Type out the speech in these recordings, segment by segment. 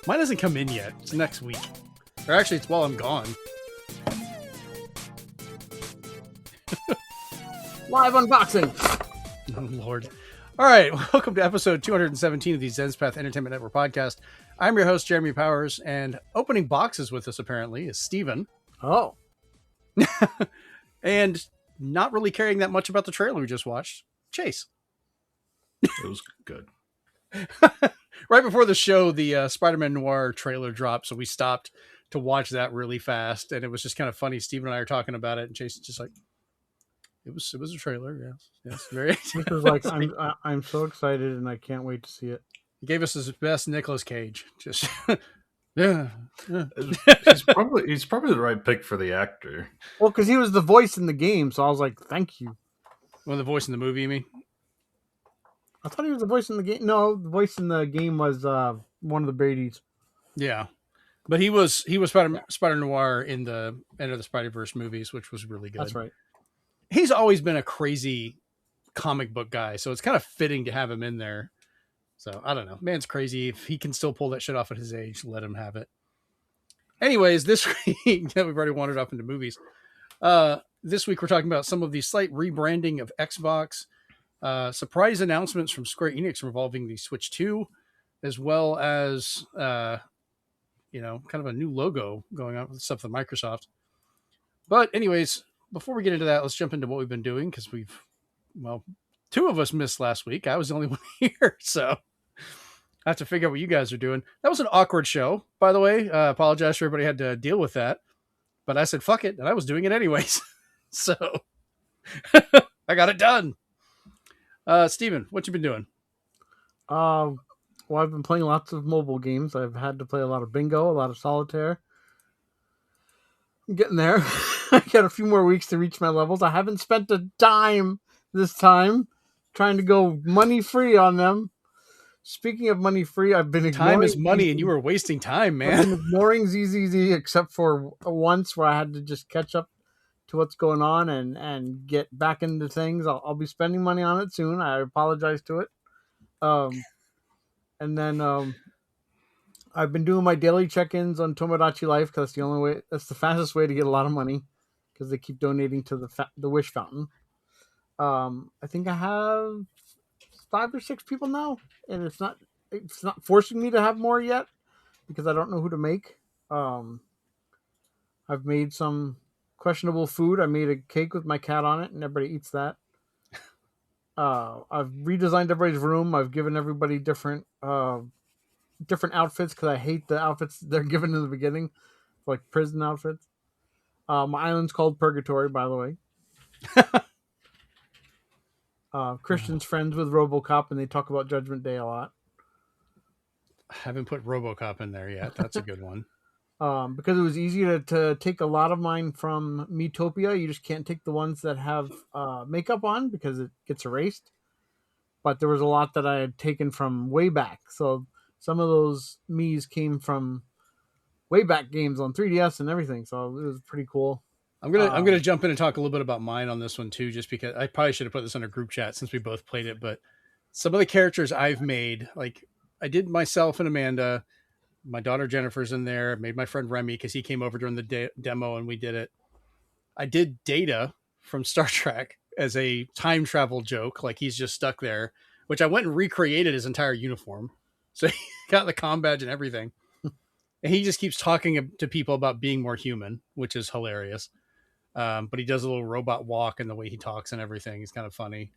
Mine hasn't come in yet. It's next week. Or actually, it's while I'm gone. Live unboxing. Oh, Lord. All right. Welcome to episode 217 of the Zenspath Entertainment Network Podcast. I'm your host, Jeremy Powers, and opening boxes with us, apparently, is Steven. Oh. And not really caring that much about the trailer we just watched, Chase. It was good. Right before the show, the Spider-Man Noir trailer dropped, so we stopped to watch that really fast, and it was just kind of funny. Steven and I are talking about it, and Chase is just like, it was a trailer, yes, very. It was like I'm so excited, and I can't wait to see it. He gave us his best Nicolas Cage, just yeah. He's probably the right pick for the actor. Well, because he was the voice in the game, so I was like, thank you. Well, the voice in the movie, you mean? I thought he was the voice in the game. No, the voice in the game was one of the Brady's. Yeah, but he was Spider Noir in the End of the Spider-Verse movies, which was really good. That's right. He's always been a crazy comic book guy, so it's kind of fitting to have him in there. So I don't know, man's crazy. If he can still pull that shit off at his age, let him have it. Anyways, this week we've already wandered off into movies. This week we're talking about some of the slight rebranding of Xbox, surprise announcements from Square Enix involving the Switch 2, as well as kind of a new logo going on with stuff with Microsoft. But anyways, before we get into that, let's jump into what we've been doing, because two of us missed last week. I was the only one here, so I have to figure out what you guys are doing. That was an awkward show, by the way. Apologize for everybody had to deal with that, but I said fuck it, and I was doing it anyways. So I got it done. Steven, what you been doing? Well, I've been playing lots of mobile games. I've had to play a lot of bingo, a lot of solitaire. I'm getting there. I got a few more weeks to reach my levels. I haven't spent a dime this time, trying to go money free on them. Speaking of money free, I've been ignoring... Time is money, and you were wasting time, man. I've been ignoring ZZZ, except for once where I had to just catch up to what's going on and get back into things. I'll be spending money on it soon. I apologize to it. And then I've been doing my daily check-ins on Tomodachi Life, because that's the fastest way to get a lot of money, because they keep donating to the Wish Fountain. I think I have 5 or 6 people now, and it's not forcing me to have more yet, because I don't know who to make. I've made some questionable food. I made a cake with my cat on it, and everybody eats that. I've redesigned everybody's room. I've given everybody different outfits, because I hate the outfits they're given in the beginning, like prison outfits. My island's called Purgatory, by the way. Christian's friends with RoboCop, and they talk about Judgment Day a lot. I haven't put RoboCop in there yet. That's a good one. Because it was easy to take a lot of mine from Metopia. You just can't take the ones that have makeup on, because it gets erased. But there was a lot that I had taken from way back. So some of those Miis came from way back games on 3DS and everything. So it was pretty cool. I'm gonna jump in and talk a little bit about mine on this one too, just because I probably should have put this on a group chat since we both played it. But some of the characters I've made, like I did myself and Amanda, my daughter Jennifer's in there. Made my friend Remy, because he came over during the demo and we did it. I did Data from Star Trek as a time travel joke, like he's just stuck there, which I went and recreated his entire uniform, so he got the comm badge and everything. And he just keeps talking to people about being more human, which is hilarious. But he does a little robot walk, and the way he talks and everything is kind of funny.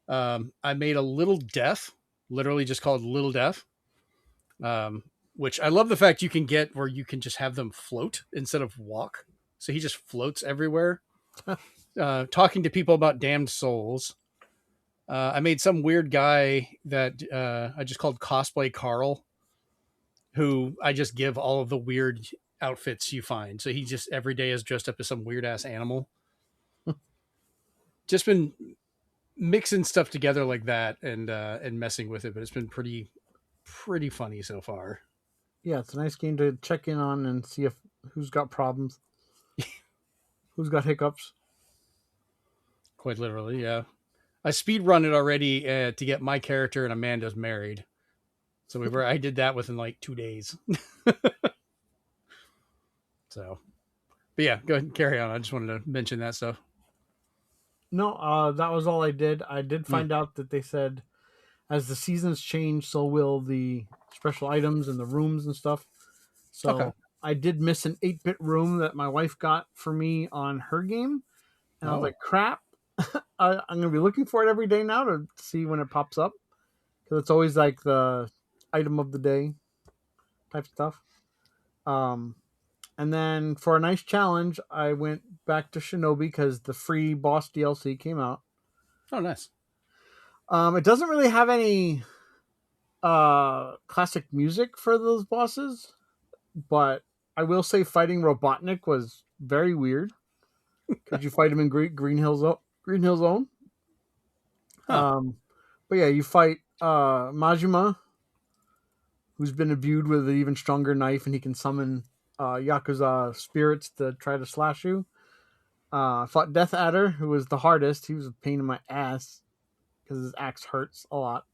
I made a Little Death, literally just called Little Death, which I love the fact you can get where you can just have them float instead of walk. So he just floats everywhere, talking to people about damned souls. I made some weird guy that I just called Cosplay Carl, who I just give all of the weird outfits you find. So he just every day is dressed up as some weird ass animal. Just been mixing stuff together like that and messing with it, but it's been pretty funny so far. Yeah, it's a nice game to check in on and see who's got problems, who's got hiccups. Quite literally, yeah. I speedrun it already to get my character and Amanda's married. So I did that within like 2 days. So, but yeah, go ahead and carry on. I just wanted to mention that stuff. No, that was all I did. I did find out that they said as the seasons change, so will the special items and the rooms and stuff. So Okay. I did miss an 8-bit room that my wife got for me on her game. And I was like, crap. I'm going to be looking for it every day now to see when it pops up. Because it's always like the item of the day type stuff. And then for a nice challenge, I went back to Shinobi because the free boss DLC came out. Oh, nice. It doesn't really have any classic music for those bosses, but I will say fighting Robotnik was very weird. Could you fight him in Green Hill Zone? Huh. But yeah, you fight Majima, who's been imbued with an even stronger knife, and he can summon Yakuza spirits to try to slash you. I fought Death Adder, who was the hardest. He was a pain in my ass because his axe hurts a lot.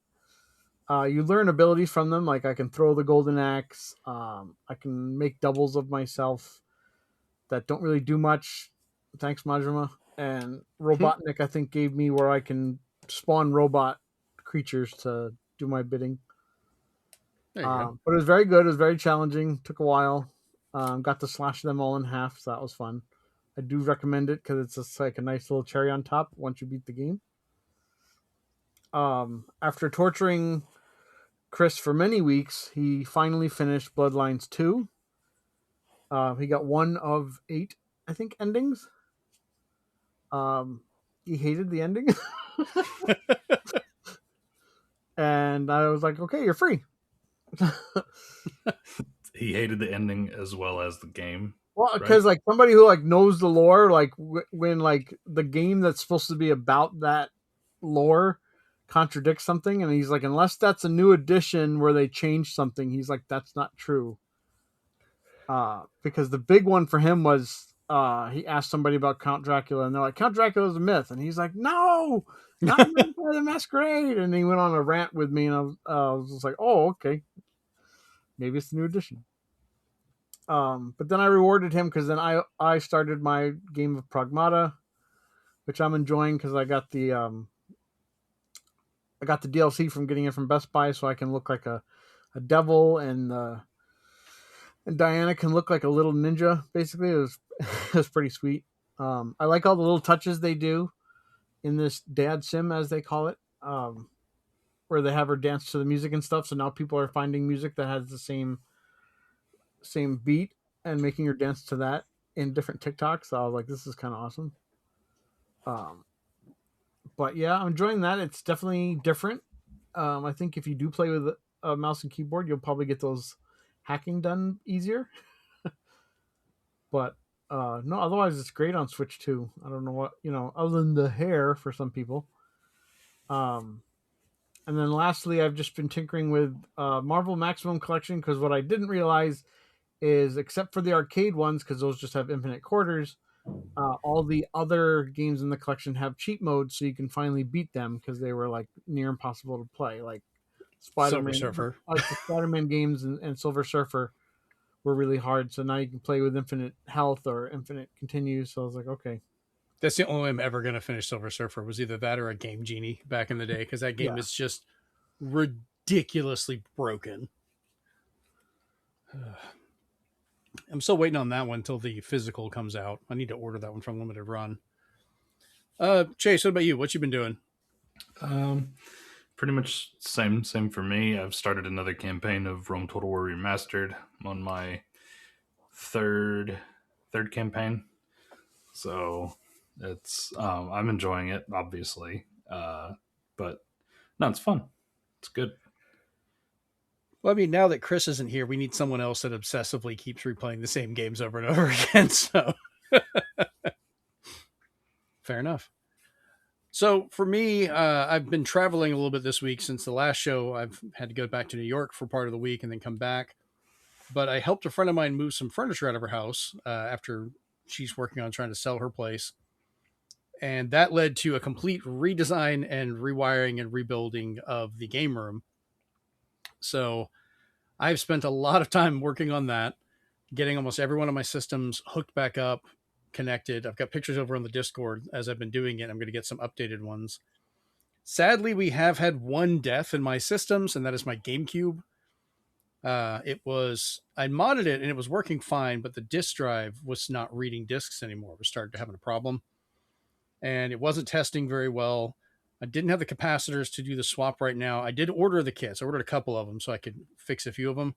You learn abilities from them, like I can throw the golden axe. I can make doubles of myself that don't really do much. Thanks, Majima. And Robotnik, I think, gave me where I can spawn robot creatures to do my bidding. There you go. But it was very good. It was very challenging. Took a while. Got to slash them all in half, so that was fun. I do recommend it because it's just like a nice little cherry on top once you beat the game. After torturing Chris for many weeks, he finally finished Bloodlines 2. He got 1 of 8, I think, endings. He hated the ending. And I was like, okay, you're free. He hated the ending as well as the game. Well, because like somebody who like knows the lore, like when like the game that's supposed to be about that lore contradicts something, and he's like, unless that's a new edition where they change something, he's like, that's not true. Because the big one for him was he asked somebody about Count Dracula, and they're like, Count Dracula is a myth, and he's like, no, not Vampire the Masquerade, and he went on a rant with me, and I was just like, oh, okay, maybe it's the new edition. But then I rewarded him because then I started my game of Pragmata, which I'm enjoying because I got the DLC from getting it from Best Buy, so I can look like a devil, and Diana can look like a little ninja. Basically, it was pretty sweet. I like all the little touches they do in this dad sim, as they call it, where they have her dance to the music and stuff. So now people are finding music that has the same beat and making her dance to that in different TikToks. So I was like, this is kind of awesome. But yeah, I'm enjoying that. It's definitely different. I think if you do play with a mouse and keyboard, you'll probably get those hacking done easier. But no, otherwise it's great on Switch too. I don't know what, other than the hair for some people. And then lastly, I've just been tinkering with Marvel Maximum Collection, because what I didn't realize is, except for the arcade ones, because those just have infinite quarters, all the other games in the collection have cheat modes, so you can finally beat them because they were like near impossible to play. Like Spider-Man, Silver Surfer. the Spider-Man games and Silver Surfer were really hard. So now you can play with infinite health or infinite continues. So I was like, okay. That's the only way I'm ever going to finish Silver Surfer, was either that or a Game Genie back in the day, because that game is just ridiculously broken. I'm still waiting on that one until the physical comes out. I need to order that one from Limited Run. Chase, what about you? What you been doing? Pretty much same for me. I've started another campaign of Rome Total War Remastered. I'm on my third campaign, so it's I'm enjoying it, obviously, but no, it's fun. It's good. Well, I mean, now that Chris isn't here, we need someone else that obsessively keeps replaying the same games over and over again. So, fair enough. So for me, I've been traveling a little bit this week since the last show. I've had to go back to New York for part of the week and then come back. But I helped a friend of mine move some furniture out of her house after she's working on trying to sell her place. And that led to a complete redesign and rewiring and rebuilding of the game room. So I've spent a lot of time working on that, getting almost every one of my systems hooked back up, connected. I've got pictures over on the Discord as I've been doing it. I'm going to get some updated ones. Sadly, we have had one death in my systems, and that is my GameCube. I modded it and it was working fine, but the disk drive was not reading discs anymore. We started having a problem and it wasn't testing very well. I didn't have the capacitors to do the swap right now. I did order the kits. I ordered a couple of them so I could fix a few of them.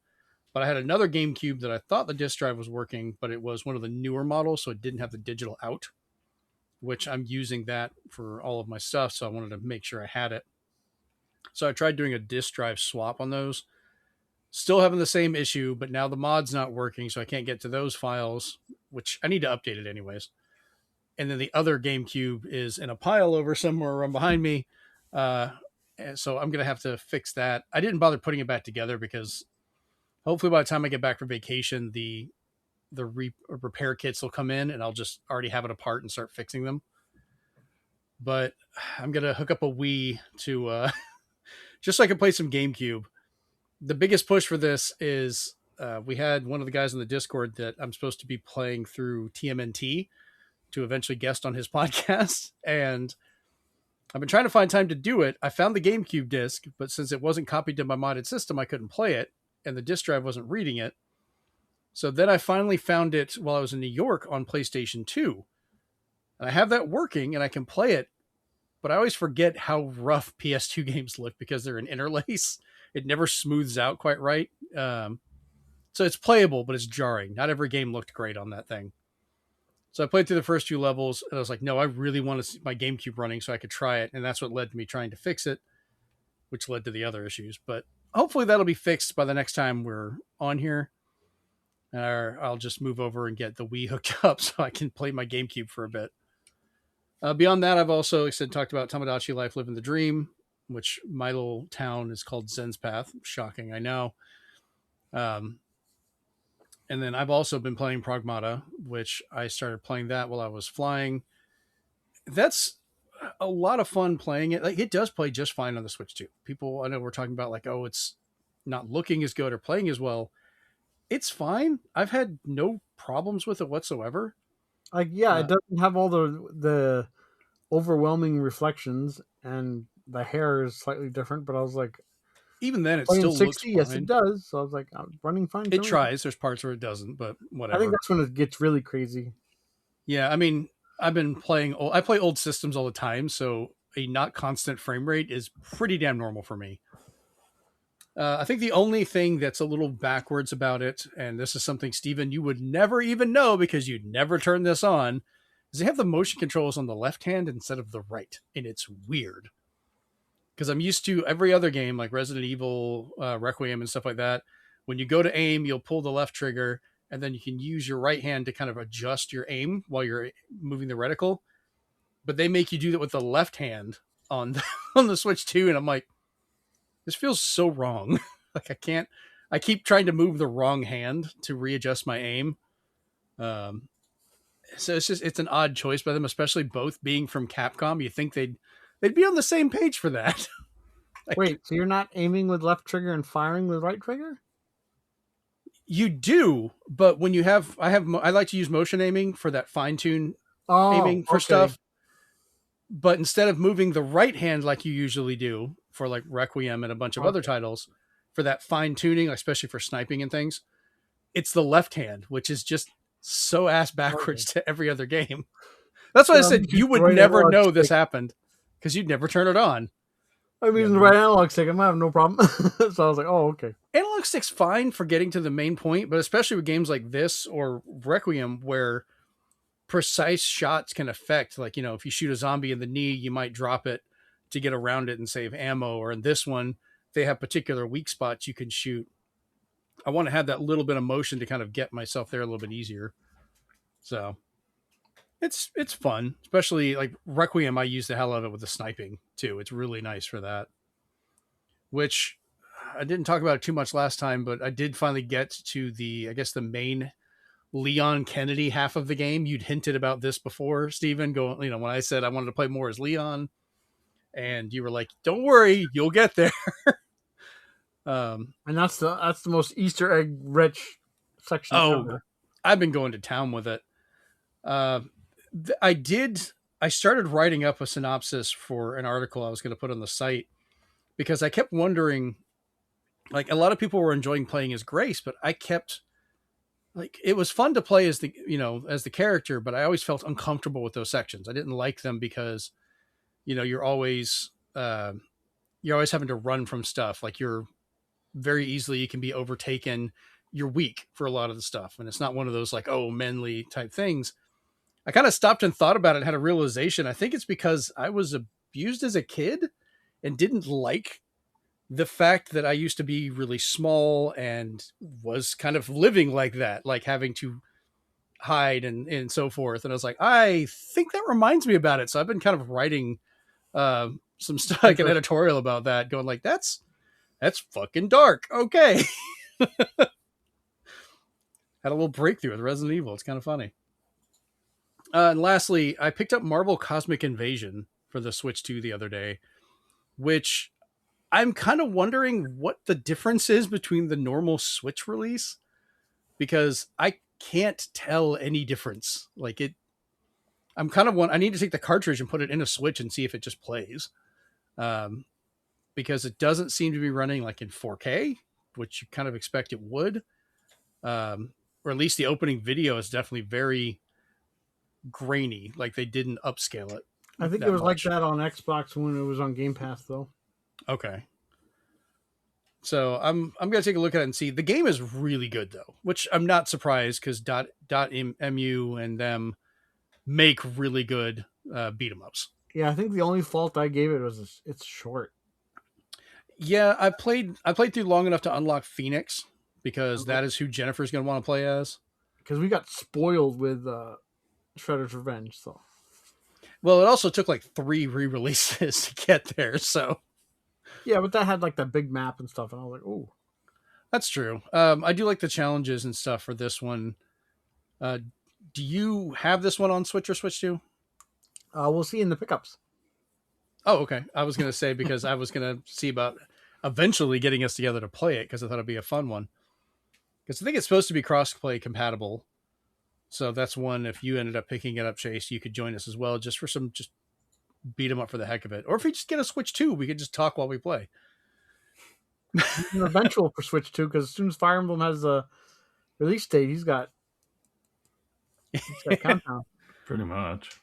But I had another GameCube that I thought the disk drive was working, but it was one of the newer models, so it didn't have the digital out, which I'm using that for all of my stuff. So I wanted to make sure I had it. So I tried doing a disk drive swap on those. Still having the same issue, but now the mod's not working, so I can't get to those files, which I need to update it anyways. And then the other GameCube is in a pile over somewhere around behind me. And so I'm going to have to fix that. I didn't bother putting it back together because hopefully by the time I get back from vacation, the repair kits will come in and I'll just already have it apart and start fixing them. But I'm going to hook up a Wii to just so I can play some GameCube. The biggest push for this is we had one of the guys in the Discord that I'm supposed to be playing through TMNT to eventually guest on his podcast. And I've been trying to find time to do it. I found the GameCube disc, but since it wasn't copied to my modded system, I couldn't play it. And the disk drive wasn't reading it. So then I finally found it while I was in New York on PlayStation 2. And I have that working and I can play it. But I always forget how rough PS2 games look because they're an interlace. It never smooths out quite right. So it's playable, but it's jarring. Not every game looked great on that thing. So I played through the first few levels and I was like, no, I really want to see my GameCube running so I could try it. And that's what led to me trying to fix it, which led to the other issues. But hopefully that'll be fixed by the next time we're on here. Or I'll just move over and get the Wii hooked up so I can play my GameCube for a bit. Beyond that, I've also, like I said, talked about Tomodachi Life Living the Dream, which my little town is called Zenspath. Shocking, I know. And then I've also been playing Pragmata, which I started playing that while I was flying. That's a lot of fun playing it. Like, it does play just fine on the Switch too. People, I know we're talking about like, oh, it's not looking as good or playing as well. It's fine. I've had no problems with it whatsoever. Like, yeah, it doesn't have all the overwhelming reflections, and the hair is slightly different. But I was like, even then, it still 60, looks fine. Yes, it does. So I was like, I'm running fine. It tries. There's parts where it doesn't, but whatever. I think that's when it gets really crazy. Yeah, I mean, I've been playing. I play old systems all the time, so a not constant frame rate is pretty damn normal for me. I think the only thing that's a little backwards about it, and this is something, Steven, you would never even know because you'd never turn this on, is they have the motion controls on the left hand instead of the right. And it's weird. Because I'm used to every other game, like Resident Evil, Requiem, and stuff like that. When you go to aim, you'll pull the left trigger, and then you can use your right hand to kind of adjust your aim while you're moving the reticle. But they make you do that with the left hand on the Switch too, and I'm like, this feels so wrong. Like I keep trying to move the wrong hand to readjust my aim. So it's an odd choice by them, especially both being from Capcom. You think they'd be on the same page for that. Like, wait, so you're not aiming with left trigger and firing with right trigger? You do, but when you have, I like to use motion aiming for that fine tune aiming for stuff. But instead of moving the right hand like you usually do for like Requiem and a bunch of other titles for that fine tuning, especially for sniping and things, it's the left hand, which is just so ass backwards to every other game. That's why I said you would never know this happened because you'd never turn it on. I'm using the right analog stick. I might have no problem. So I was like, oh, okay. Analog stick's fine for getting to the main point, but especially with games like this or Requiem where precise shots can affect, like, you know, if you shoot a zombie in the knee, you might drop it to get around it and save ammo. Or in this one, they have particular weak spots you can shoot. I want to have that little bit of motion to kind of get myself there a little bit easier. So it's fun, especially like Requiem. I use the hell out of it with the sniping too. It's really nice for that, which I didn't talk about too much last time, but I did finally get to the main Leon Kennedy half of the game. You'd hinted about this before, Steven, when I said I wanted to play more as Leon, and you were like, don't worry, you'll get there. And that's the most Easter egg rich section ever. I've been going to town with it. I started writing up a synopsis for an article I was going to put on the site because I kept wondering, like, a lot of people were enjoying playing as Grace, but I kept, like, it was fun to play as the character, but I always felt uncomfortable with those sections. I didn't like them because, you're always having to run from stuff. Like, you can be overtaken. You're weak for a lot of the stuff. And it's not one of those like, oh, manly type things. I kind of stopped and thought about it and had a realization. I think it's because I was abused as a kid and didn't like the fact that I used to be really small and was kind of living like that, like having to hide and so forth. And I was like, I think that reminds me about it. So I've been kind of writing some stuff, like an editorial about that, going like, that's fucking dark. Okay. Had a little breakthrough with Resident Evil. It's kind of funny. And lastly, I picked up Marvel Cosmic Invasion for the Switch 2 the other day, which I'm kind of wondering what the difference is between the normal Switch release, because I can't tell any difference. Like, I need to take the cartridge and put it in a Switch and see if it just plays. Because it doesn't seem to be running like in 4K, which you kind of expect it would. Or at least the opening video is definitely very grainy. Like, they didn't upscale it. I think it was like that on Xbox when it was on Game Pass, though. Okay. So I'm going to take a look at it and see. The game is really good, though, which I'm not surprised because .mu and them make really good beat 'em ups. Yeah, I think the only fault I gave it was it's short. Yeah, I played through long enough to unlock Phoenix because that is who Jennifer's going to want to play as. Because we got spoiled with Shredder's Revenge, so. Well, it also took like 3 re-releases to get there, so. Yeah, but that had like that big map and stuff, and I was like, "Ooh, that's true." I do like the challenges and stuff for this one. Do you have this one on Switch or Switch 2? We'll see in the pickups. Oh, okay. I was going to say because I was going to see about eventually getting us together to play it because I thought it'd be a fun one. Because I think it's supposed to be cross-play compatible. So that's one, if you ended up picking it up, Chase, you could join us as well just for just beat them up for the heck of it. Or if we just get a Switch 2, we could just talk while we play. Eventual for Switch 2, because as soon as Fire Emblem has a release date, he's got countdown. Pretty much.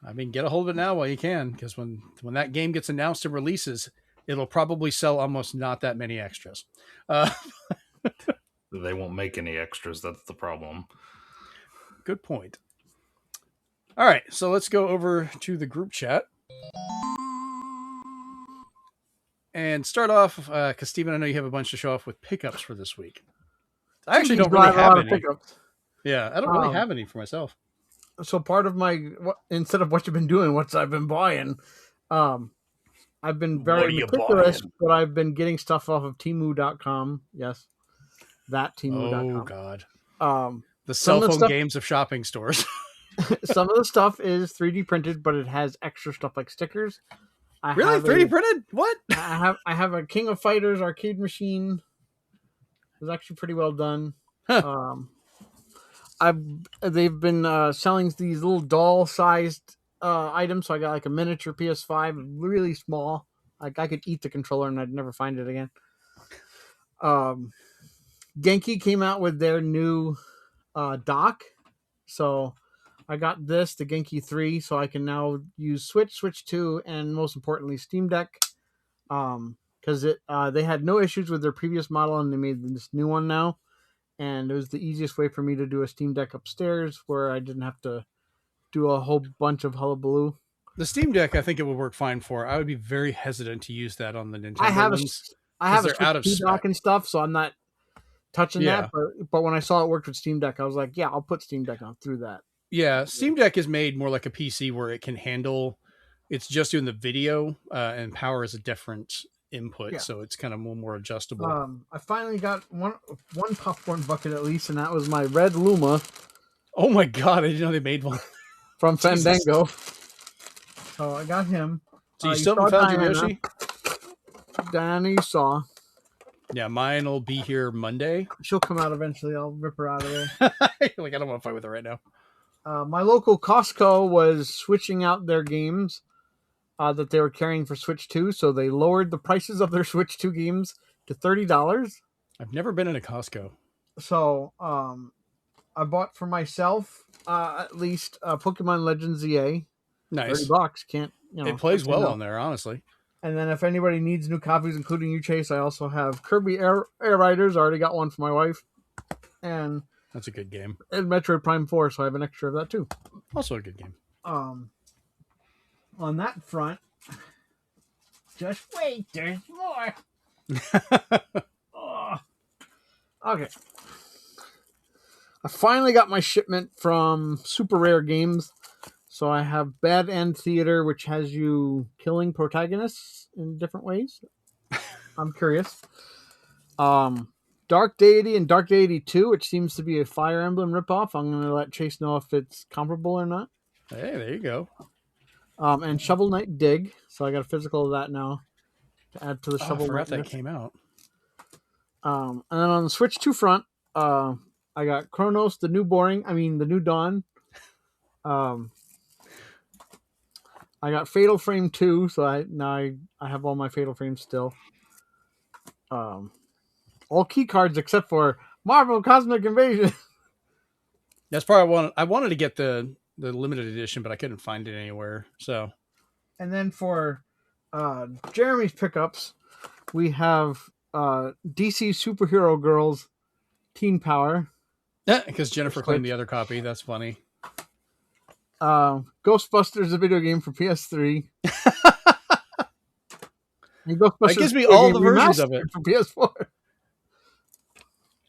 I mean, get a hold of it now while you can, because when that game gets announced and releases, it'll probably sell almost not that many extras. They won't make any extras. That's the problem. Good point. All right, so let's go over to the group chat. And start off, because Steven, I know you have a bunch to show off with pickups for this week. I actually don't really have any. Pickups. Yeah, I don't really have any for myself. So part of my, instead of what you've been doing, what I've been buying, I've been very meticulous, but I've been getting stuff off of Temu.com. Yes, that Temu.com. Oh, God. The cell phone games of shopping stores. Some of the stuff is 3D printed, but it has extra stuff like stickers. Really? 3D printed? What? I have a King of Fighters arcade machine. It was actually pretty well done. Huh. They've been selling these little doll-sized items. So I got like a miniature PS5, really small. Like I could eat the controller and I'd never find it again. Genki came out with their new dock. So I got the Genki 3, so I can now use Switch 2, and most importantly, Steam Deck. Because they had no issues with their previous model, and they made this new one now. And it was the easiest way for me to do a Steam Deck upstairs, where I didn't have to do a whole bunch of hullabaloo. The Steam Deck, I think it would work fine for. I would be very hesitant to use that on the Nintendo I have they're out of spec and stuff, so I'm not touching that. But when I saw it worked with Steam Deck, I was like, yeah, I'll put Steam Deck on through that. Yeah, Steam Deck is made more like a PC where it can handle, it's just doing the video and power is a different input, so it's kind of more adjustable. I finally got one popcorn bucket at least, and that was my red Luma. Oh my God, I didn't know they made one. From Fandango. So I got him. So you still haven't found your Yoshi? Diana, you saw. Yeah, mine will be here Monday. She'll come out eventually. I'll rip her out of there. Like, I don't want to fight with her right now. My local Costco was switching out their games that they were carrying for Switch 2, so they lowered the prices of their Switch 2 games to $30. I've never been in a Costco. So I bought for myself at least Pokemon Legends ZA. Nice. $30. Can't, It plays well on there, honestly. And then if anybody needs new copies, including you, Chase, I also have Kirby Air Riders. I already got one for my wife. And that's a good game. And Metroid Prime 4, so I have an extra of that too. Also a good game. On that front, just wait, there's more. Okay. I finally got my shipment from Super Rare Games. So I have Bad End Theater, which has you killing protagonists in different ways. I'm curious. Dark Deity and Dark Deity 2, which seems to be a Fire Emblem ripoff. I'm going to let Chase know if it's comparable or not. Hey, there you go. And Shovel Knight Dig. So I got a physical of that now to add to the Shovel Knight. That came out. And then on the Switch 2 front, I got Chronos, the New Dawn. I got Fatal Frame 2, so I have all my Fatal Frames still. All key cards except for Marvel Cosmic Invasion. That's probably I wanted to get the limited edition, but I couldn't find it anywhere. So, and then for Jeremy's pickups, we have DC Superhero Girls Teen Power. Yeah, because Jennifer claimed the other copy. That's funny. Ghostbusters, a video game for PS3. And that gives me all the versions of it for PS4.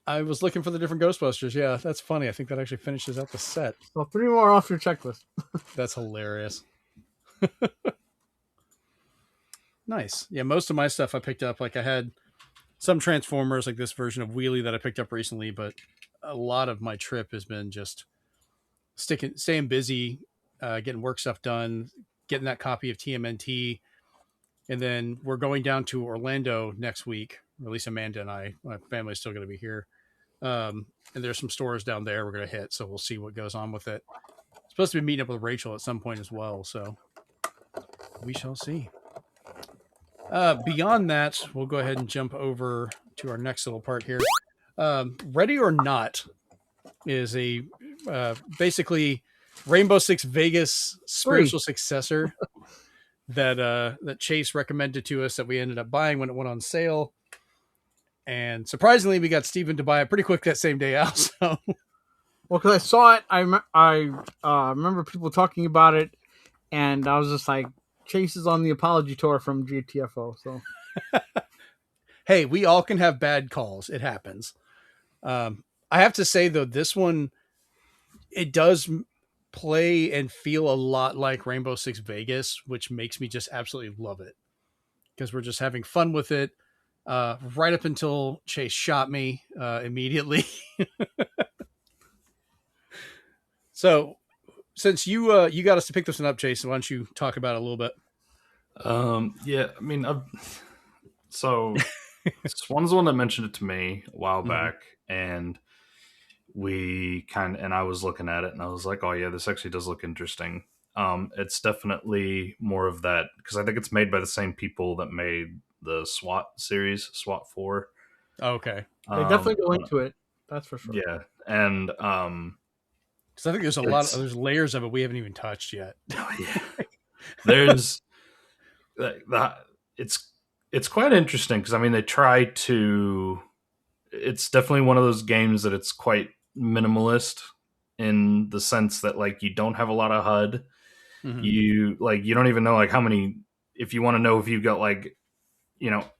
I was looking for the different Ghostbusters. Yeah, that's funny. I think that actually finishes out the set. So 3 more off your checklist. That's hilarious. Nice. Yeah, most of my stuff I picked up. Like I had some Transformers, like this version of Wheelie that I picked up recently, but a lot of my trip has been just staying busy, getting work stuff done, getting that copy of TMNT. And then we're going down to Orlando next week. Or at least Amanda and my family's still going to be here. And there's some stores down there we're going to hit. So we'll see what goes on with it. Supposed to be meeting up with Rachel at some point as well. So we shall see. Beyond that, we'll go ahead and jump over to our next little part here. Ready or Not is a basically Rainbow Six Vegas spiritual successor that Chase recommended to us that we ended up buying when it went on sale. And surprisingly, we got Steven to buy it pretty quick that same day out. So, well, because I saw it, I remember people talking about it, and I was just like, Chase is on the apology tour from GTFO. So, hey, we all can have bad calls. It happens. I have to say though, this one, it does play and feel a lot like Rainbow Six Vegas, which makes me just absolutely love it because we're just having fun with it. Right up until Chase shot me immediately. So since you got us to pick this one up, Chase, why don't you talk about it a little bit? Yeah, I mean, so Swan's the one that mentioned it to me a while back, and I was looking at it and I was like, oh yeah, this actually does look interesting. It's definitely more of that because I think it's made by the same people that made the SWAT series, SWAT 4. Okay. They definitely go into it. That's for sure. Yeah. And because I think there's there's layers of it we haven't even touched yet. Oh yeah. There's it's quite interesting because I mean they try to. It's definitely one of those games that it's quite minimalist in the sense that like you don't have a lot of HUD. Mm-hmm. You don't even know like how many. If you want to know if you've got like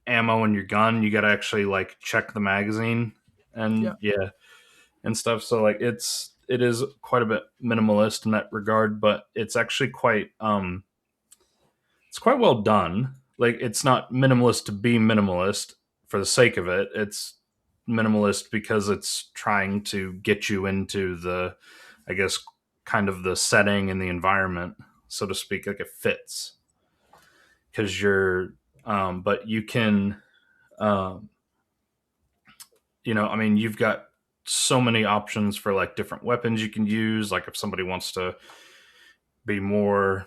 ammo in your gun, you got to actually like check the magazine and and stuff. So like it is quite a bit minimalist in that regard, but it's actually quite it's quite well done. Like it's not minimalist to be minimalist for the sake of it. It's minimalist because it's trying to get you into the, I guess, kind of the setting and the environment, so to speak. Like it fits because you're but you can I mean, you've got so many options for like different weapons you can use. Like if somebody wants to be more,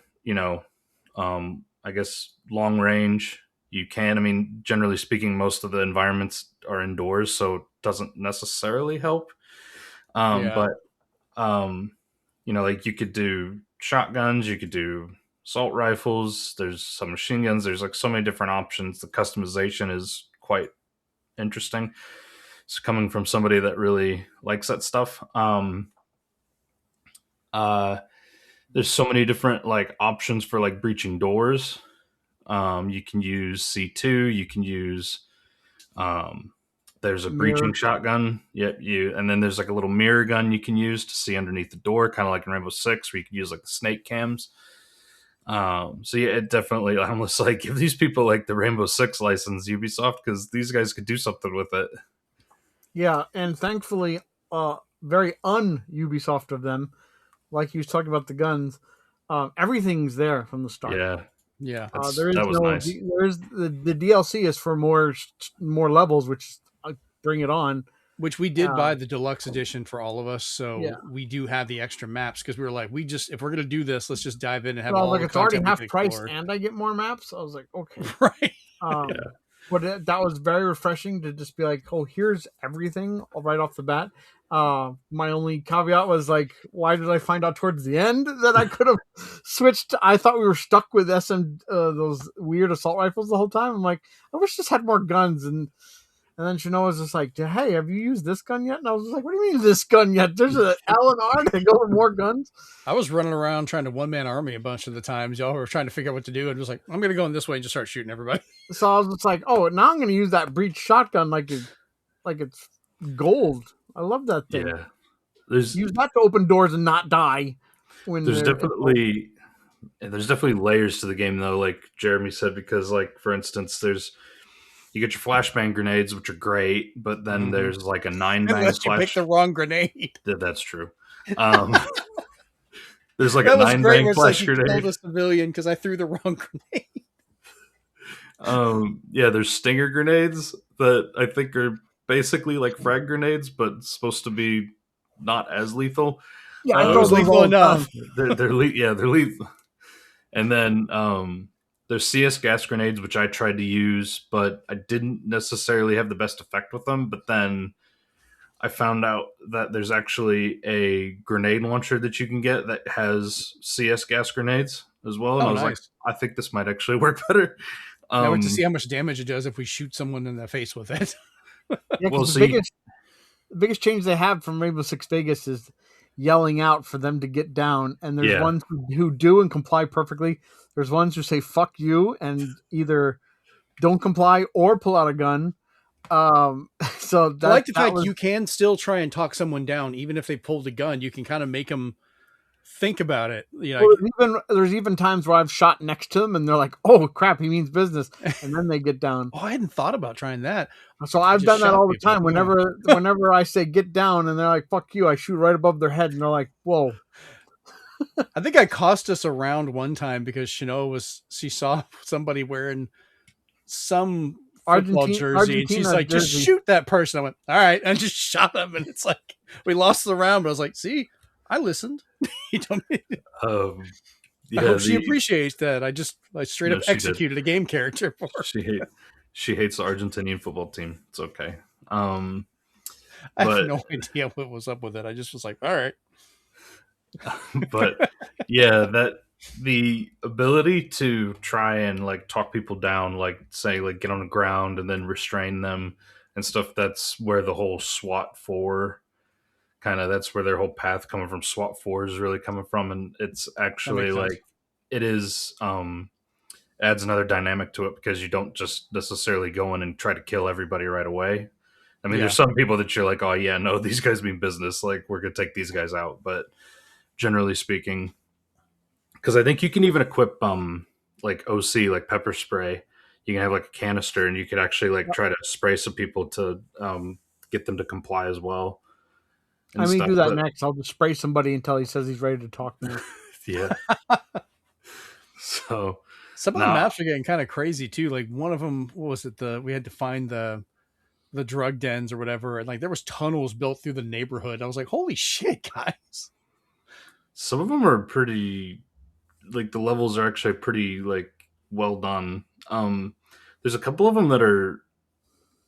I guess long range, you can. I mean, generally speaking, most of the environments are indoors, so it doesn't necessarily help. Yeah. But like you could do shotguns, you could do assault rifles. There's some machine guns. There's like so many different options. The customization is quite interesting. It's coming from somebody that really likes that stuff. There's so many different like options for like breaching doors. You can use C2. You can use. There's a Mirror. breaching shotgun. Yep, and then there's like a little mirror gun you can use to see underneath the door, kind of like in Rainbow Six, where you can use like the snake cams. So yeah, it definitely almost like give these people like the Rainbow Six license, Ubisoft, because these guys could do something with it. Yeah, and thankfully, very un-Ubisoft of them, like you was talking about the guns, everything's there from the start. Yeah. That was nice. There's the DLC is for more levels, which bring it on. Which we did buy the deluxe edition for all of us, so Yeah. we do have the extra maps because we were like, if we're gonna do this, let's just dive in and have Well, all like the it's already content we half can price, explore. and I get more maps. I was like, okay, Right. But that was very refreshing to just be like, oh, here's everything right off the bat. My only caveat was like, why did I find out towards the end that I could have switched? I thought we were stuck with those weird assault rifles the whole time. I'm like, I wish this had more guns. And then Chanel was just like, hey, have you used this gun yet? And I was just like, what do you mean this gun yet? There's an L and R to go with more guns. I was running around trying to one-man army a bunch of the times. Y'all were trying to figure out what to do. And was like, I'm going to go in this way and just start shooting everybody. So I was just like, oh, now I'm going to use that breach shotgun like it's gold. I love that thing. Yeah, Use that to open doors and not die. There's definitely layers to the game, though, like Jeremy said, because, like, for instance, you get your flashbang grenades, which are great, but then there's like a 9-bang Unless you pick the wrong grenade. That's true. There's like a 9-bang flash grenade. Killed a civilian because I threw the wrong grenade. Yeah, there's stinger grenades that I think are basically like frag grenades, but supposed to be not as lethal. Yeah, I thought lethal enough. They're lethal. And then there's CS gas grenades, which I tried to use, but I didn't necessarily have the best effect with them. But then I found out that there's actually a grenade launcher that you can get that has CS gas grenades as well. And I was like, I think this might actually work better. I went to see how much damage it does if we shoot someone in the face with it. Yeah, the biggest change they have from Rainbow Six Vegas is yelling out for them to get down. And there's ones who do and comply perfectly. There's ones who say "fuck you" and either don't comply or pull out a gun. So I like the fact you can still try and talk someone down, even if they pulled a gun. You can kind of make them think about it. There's even times where I've shot next to them and they're like, "Oh crap, he means business," and then they get down. I hadn't thought about trying that. So I've done that all the time. Whenever I say "get down" and they're like, "fuck you," I shoot right above their head and they're like, "Whoa." I think I cost us a round one time because she saw somebody wearing some football jersey and she's like, just shoot that person. I went, all right, and just shot them, and it's like we lost the round, but I was like, see, I listened. You don't I hope she appreciates that. I straight up executed a game character for her. She hates the Argentinian football team. It's okay. I have no idea what was up with it. I just was like, all right. But yeah, that the ability to try and like talk people down, like say like get on the ground and then restrain them and stuff, that's where the whole SWAT 4 that's where their whole path coming from. SWAT 4 is really coming from, and it's actually like it is adds another dynamic to it because you don't just necessarily go in and try to kill everybody right away. I mean, there's some people that you're like, oh yeah, no, these guys mean business, like we're gonna take these guys out. But generally speaking, because I think you can even equip like OC, like pepper spray. You can have like a canister, and you could actually like try to spray some people to get them to comply as well. I may do that next. I'll just spray somebody until he says he's ready to talk to me. Yeah. So some of the maps are getting kind of crazy too. Like one of them, what was it? We had to find the the drug dens or whatever, and like there was tunnels built through the neighborhood. I was like, holy shit, guys. Some of them are pretty, like the levels are actually pretty like well done. There's a couple of them that are.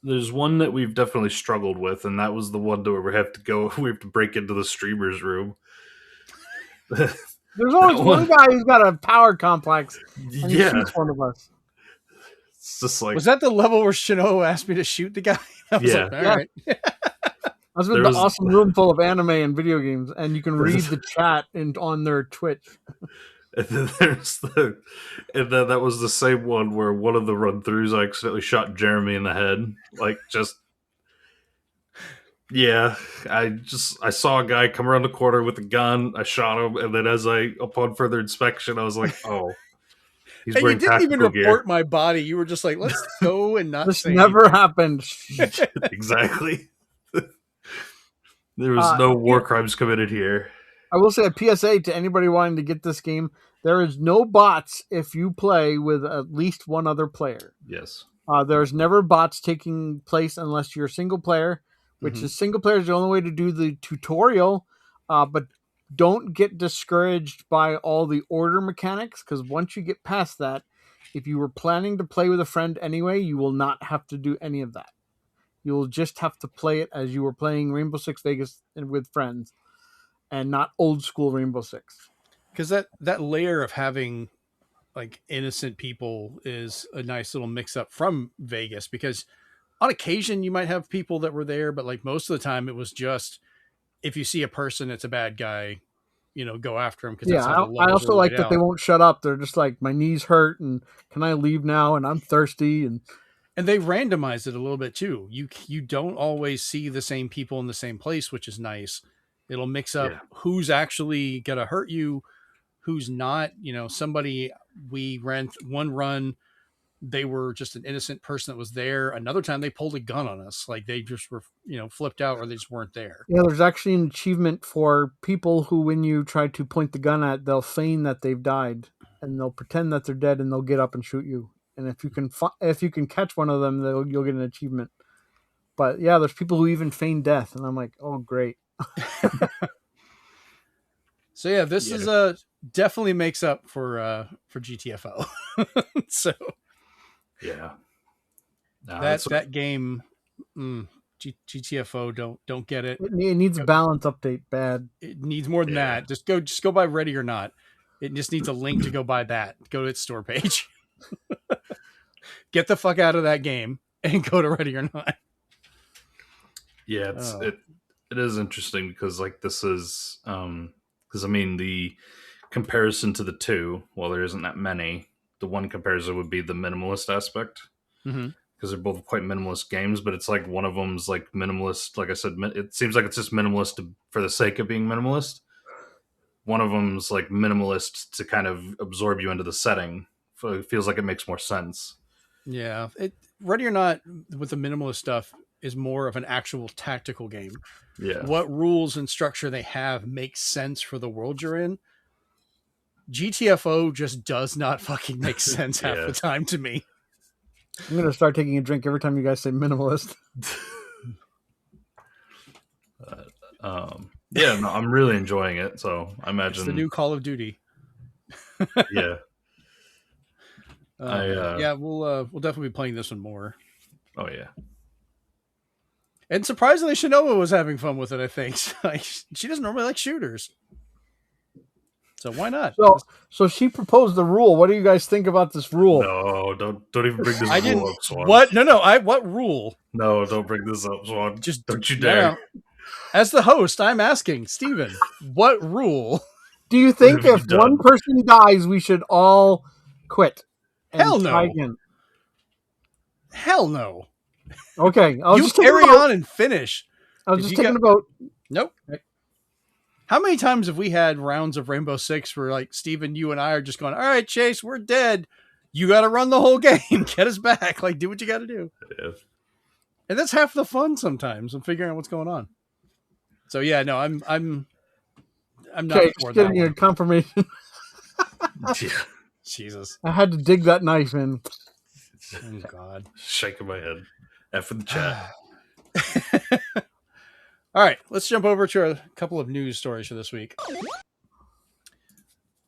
There's one that we've definitely struggled with, and that was the one where we have to break into the streamer's room. There's always one guy who's got a power complex, and he shoots one of us. It's just like, was that the level where Shino asked me to shoot the guy? I was like, all right. That's been the awesome room full of anime and video games, and you can read the chat on their Twitch. And then that was the same one where one of the run-throughs I accidentally shot Jeremy in the head. Like, just... Yeah, I saw a guy come around the corner with a gun, I shot him, and then upon further inspection, I was like, oh... He's and you didn't even report gear. my body. You were just like, let's go and not This never happened. Exactly. There was no war crimes committed here. I will say a PSA to anybody wanting to get this game. There is no bots if you play with at least one other player. Yes. There's never bots taking place unless you're a single player, which is single player is the only way to do the tutorial. But don't get discouraged by all the order mechanics, because once you get past that, if you were planning to play with a friend anyway, you will not have to do any of that. You'll just have to play it as you were playing Rainbow Six Vegas with friends, and not old school Rainbow Six. Because that layer of having like innocent people is a nice little mix up from Vegas, because on occasion you might have people that were there, but like most of the time it was just, if you see a person that's a bad guy, go after him. Yeah, I also like that they won't shut up. They're just like, my knees hurt and can I leave now? And I'm thirsty. And they randomize it a little bit too. You don't always see the same people in the same place, which is nice. It'll mix up who's actually going to hurt you, who's not. Somebody, we ran one run, they were just an innocent person that was there. Another time they pulled a gun on us. Like they just were, flipped out, or they just weren't there. Yeah, there's actually an achievement for people who, when you try to point the gun at, they'll feign that they've died and they'll pretend that they're dead and they'll get up and shoot you. And if you can catch one of them, you'll get an achievement. But yeah, there's people who even feign death, and I'm like, oh, great. So yeah, this is definitely makes up for GTFO. So yeah, that game, GTFO, don't get it. It needs a balance update bad. It needs more than that. Just go buy Ready or Not. It just needs a link to go buy that. Go to its store page. Get the fuck out of that game and go to Ready or Not. Yeah, it is interesting because like this is because I mean the comparison to the two, while there isn't that many, the one comparison would be the minimalist aspect, because they're both quite minimalist games. But it's like one of them's like minimalist. Like I said, it seems like it's just minimalist for the sake of being minimalist. One of them's like minimalist to kind of absorb you into the setting. So it feels like it makes more sense. Yeah, Ready or Not with the minimalist stuff is more of an actual tactical game. Yeah, what rules and structure they have makes sense for the world you're in. GTFO just does not fucking make sense half the time to me. I'm gonna start taking a drink every time you guys say minimalist. Yeah, no, I'm really enjoying it. So I imagine it's the new Call of Duty. Yeah. We'll definitely be playing this one more. Oh yeah. And surprisingly, Shinoa was having fun with it. I think like, she doesn't normally like shooters, so why not? So she proposed the rule. What do you guys think about this rule? No, don't even bring this rule up, Swan. What? No. What rule? No, don't bring this up, Swan. Just don't you dare. No. As the host, I'm asking Steven, what rule? Do you think if one person dies, we should all quit? Hell no. Hell no. Okay. You carry on and finish. I was just taking a vote. Nope. How many times have we had rounds of Rainbow Six where like Steven, you and I are just going, all right, Chase, we're dead. You got to run the whole game. Get us back. Like, do what you got to do. Yeah. And that's half the fun sometimes. I'm figuring out what's going on. So yeah, no, I'm not okay, for just that. Getting your confirmation. Jesus. I had to dig that knife in. Oh God. Shaking my head. F in the chat. All right, let's jump over to a couple of news stories for this week.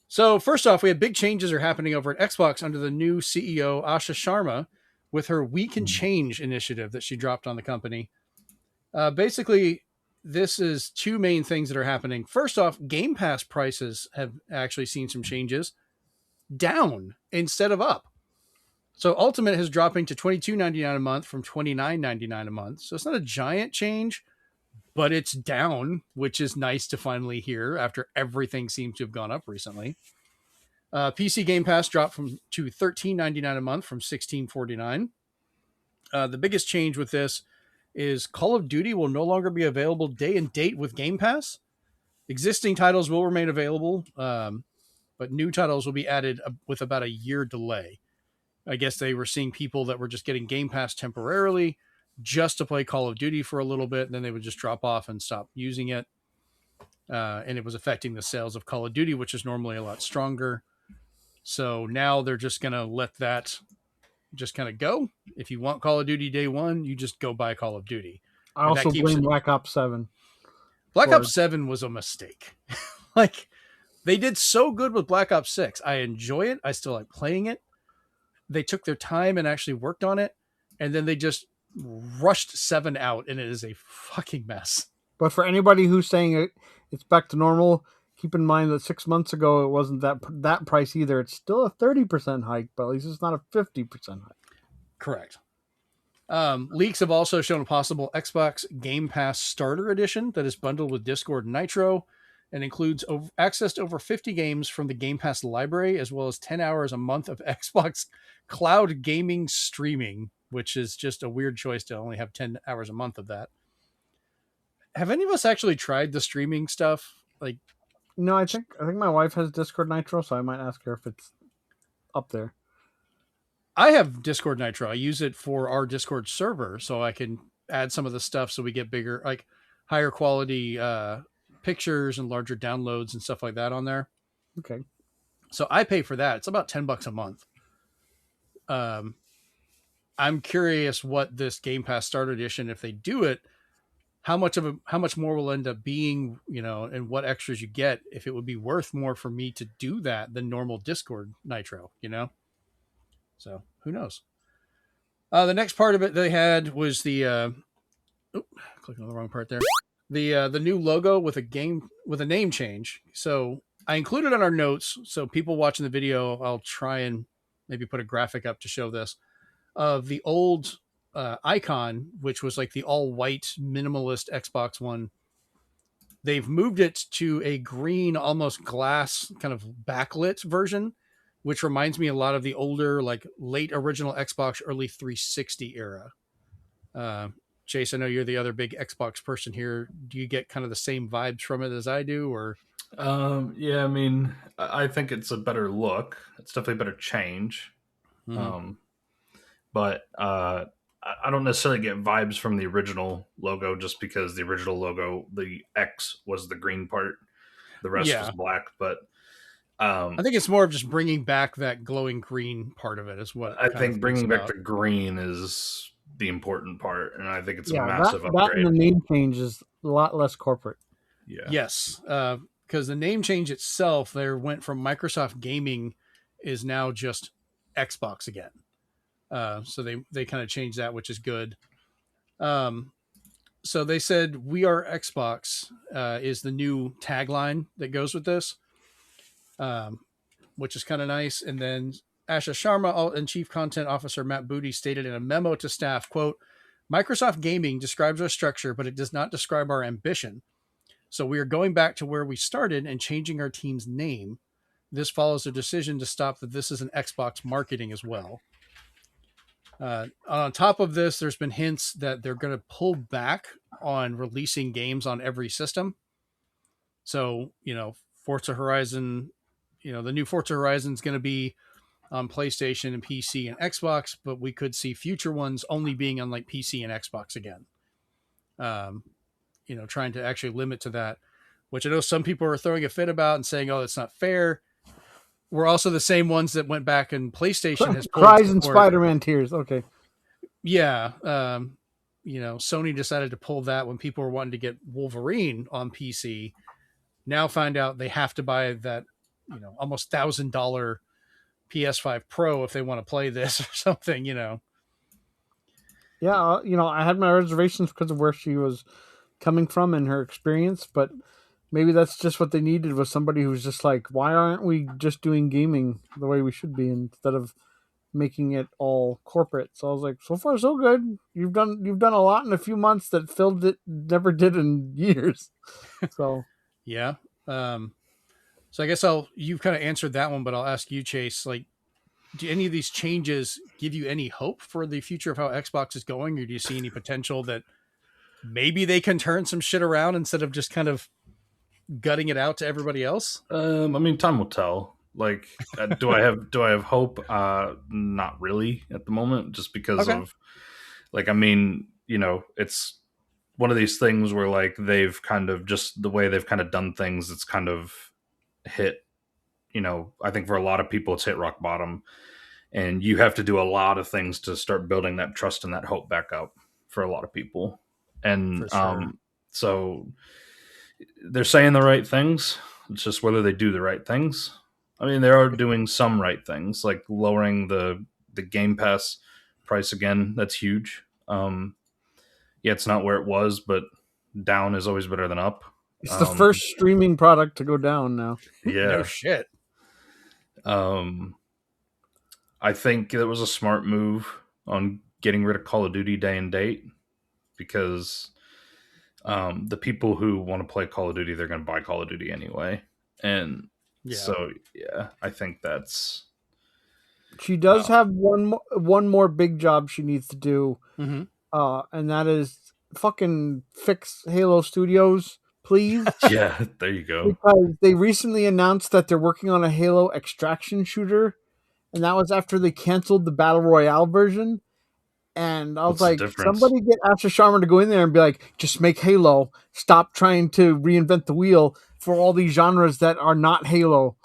So first off, we had big changes are happening over at Xbox under the new CEO, Asha Sharma, with her We Can Change initiative that she dropped on the company. Basically, this is two main things that are happening. First off, Game Pass prices have actually seen some changes down instead of up. So Ultimate is dropping to $22.99 a month from $29.99 a month. So it's not a giant change, but it's down, which is nice to finally hear after everything seems to have gone up recently. PC Game Pass dropped to $13.99 a month from $16.49. The biggest change with this is Call of Duty will no longer be available day and date with Game Pass. Existing titles will remain available, but new titles will be added with about a year delay. I guess they were seeing people that were just getting Game Pass temporarily just to play Call of Duty for a little bit, and then they would just drop off and stop using it. And it was affecting the sales of Call of Duty, which is normally a lot stronger. So now they're just going to let that just kind of go. If you want Call of Duty day one, you just go buy Call of Duty. I also blame Black Ops 7. Black Ops 7 was a mistake. Like, they did so good with Black Ops 6. I enjoy it. I still like playing it. They took their time and actually worked on it. And then they just rushed 7 out, and it is a fucking mess. But for anybody who's saying it's back to normal, keep in mind that 6 months ago it wasn't that price either. It's still a 30% hike, but at least it's not a 50% hike. Correct. Leaks have also shown a possible Xbox Game Pass Starter Edition that is bundled with Discord Nitro and includes access to over 50 games from the Game Pass library, as well as 10 hours a month of Xbox cloud gaming streaming, which is just a weird choice to only have 10 hours a month of that. Have any of us actually tried the streaming stuff? Like, no, I think my wife has Discord Nitro, so I might ask her if it's up there. I have Discord Nitro. I use it for our Discord server, so I can add some of the stuff so we get bigger, like higher quality pictures and larger downloads and stuff like that on there. Okay. So I pay for that. It's about $10 a month. I'm curious what this Game Pass Starter Edition, if they do it, how much more will end up being, and what extras you get, if it would be worth more for me to do that than normal Discord Nitro, So who knows? The next part of it they had was the clicking on the wrong part there. The new logo with a name change. So I included on our notes, so people watching the video, I'll try and maybe put a graphic up to show this of the old icon, which was like the all white minimalist Xbox One. They've moved it to a green, almost glass kind of backlit version, which reminds me a lot of the older, like late original Xbox, early 360 era. Chase, I know you're the other big Xbox person here. Do you get kind of the same vibes from it as I do, or? Yeah, I mean, I think it's a better look. It's definitely a better change. Mm-hmm. But I don't necessarily get vibes from the original logo, just because the original logo, the X was the green part. The rest was black, but I think it's more of just bringing back that glowing green part of it is what I think bringing back the green is the important part, and I think it's a massive upgrade. That and the name change is a lot less corporate. Yeah. Yes, because the name change itself there went from Microsoft Gaming is now just Xbox again. So they kind of changed that, which is good. So they said "We are Xbox" is the new tagline that goes with this. Which is kind of nice. And then Asha Sharma and Chief Content Officer Matt Booty stated in a memo to staff, quote, "Microsoft Gaming describes our structure, but it does not describe our ambition. So we are going back to where we started and changing our team's name. This follows a decision to stop that this is an Xbox marketing as well." On top of this, there's been hints that they're going to pull back on releasing games on every system. So, Forza Horizon, the new Forza Horizon is going to be on PlayStation and PC and Xbox, but we could see future ones only being on like PC and Xbox again. Trying to actually limit to that, which I know some people are throwing a fit about and saying, "Oh, that's not fair." We're also the same ones that went back and PlayStation has pulled Cries and Spider-Man tears. Okay. Yeah. Sony decided to pull that when people were wanting to get Wolverine on PC. Now find out they have to buy that, almost $1,000 PS5 Pro if they want to play this or something, Yeah, I had my reservations because of where she was coming from and her experience, but maybe that's just what they needed, was somebody who's just like, why aren't we just doing gaming the way we should be instead of making it all corporate? So I was like, so far so good. You've done a lot in a few months that Phil never did in years. So yeah. So I guess you've kind of answered that one, but I'll ask you, Chase, like, do any of these changes give you any hope for the future of how Xbox is going? Or do you see any potential that maybe they can turn some shit around instead of just kind of gutting it out to everybody else? I mean, time will tell. Like, do I have hope? Not really at the moment, just because of, like, I mean, it's one of these things where, like, they've kind of, just the way they've kind of done things, it's kind of hit, I think for a lot of people it's hit rock bottom, and you have to do a lot of things to start building that trust and that hope back up for a lot of people. And sure. So they're saying the right things. It's just whether they do the right things. I mean, they are doing some right things, like lowering the Game Pass price again. That's huge. Yeah, it's not where it was, but down is always better than up. It's the first streaming product to go down now. Yeah. No shit. I think it was a smart move on getting rid of Call of Duty day and date, because the people who want to play Call of Duty, they're going to buy Call of Duty anyway. And so, yeah, I think that's... She does have one more big job she needs to do, and that is fucking fix Halo Studios, please. Yeah, there you go. Because they recently announced that they're working on a Halo extraction shooter, and that was after they canceled the Battle Royale version. And I was like, somebody get Asher Sharma to go in there and be like, just make Halo. Stop trying to reinvent the wheel for all these genres that are not Halo.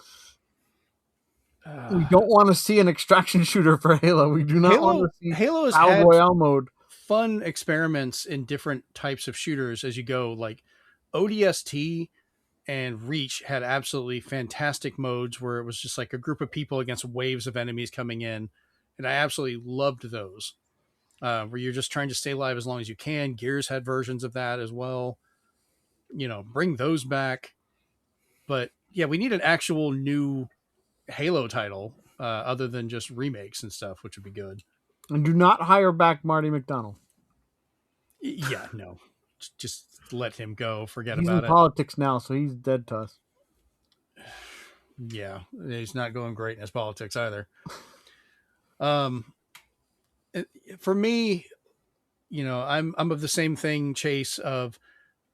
We don't want to see an extraction shooter for Halo. We do not want to see Halo Battle Royale mode. Fun experiments in different types of shooters as you go. Like ODST and Reach had absolutely fantastic modes where it was just like a group of people against waves of enemies coming in. And I absolutely loved those. Where you're just trying to stay alive as long as you can. Gears had versions of that as well. Bring those back. But yeah, we need an actual new Halo title other than just remakes and stuff, which would be good. And do not hire back Marty McDonald. Yeah, no. Just let him go. Forget he's about it. He's in politics now, so he's dead to us. Yeah, he's not going great in his politics either. For me, I'm of the same thing, Chase, of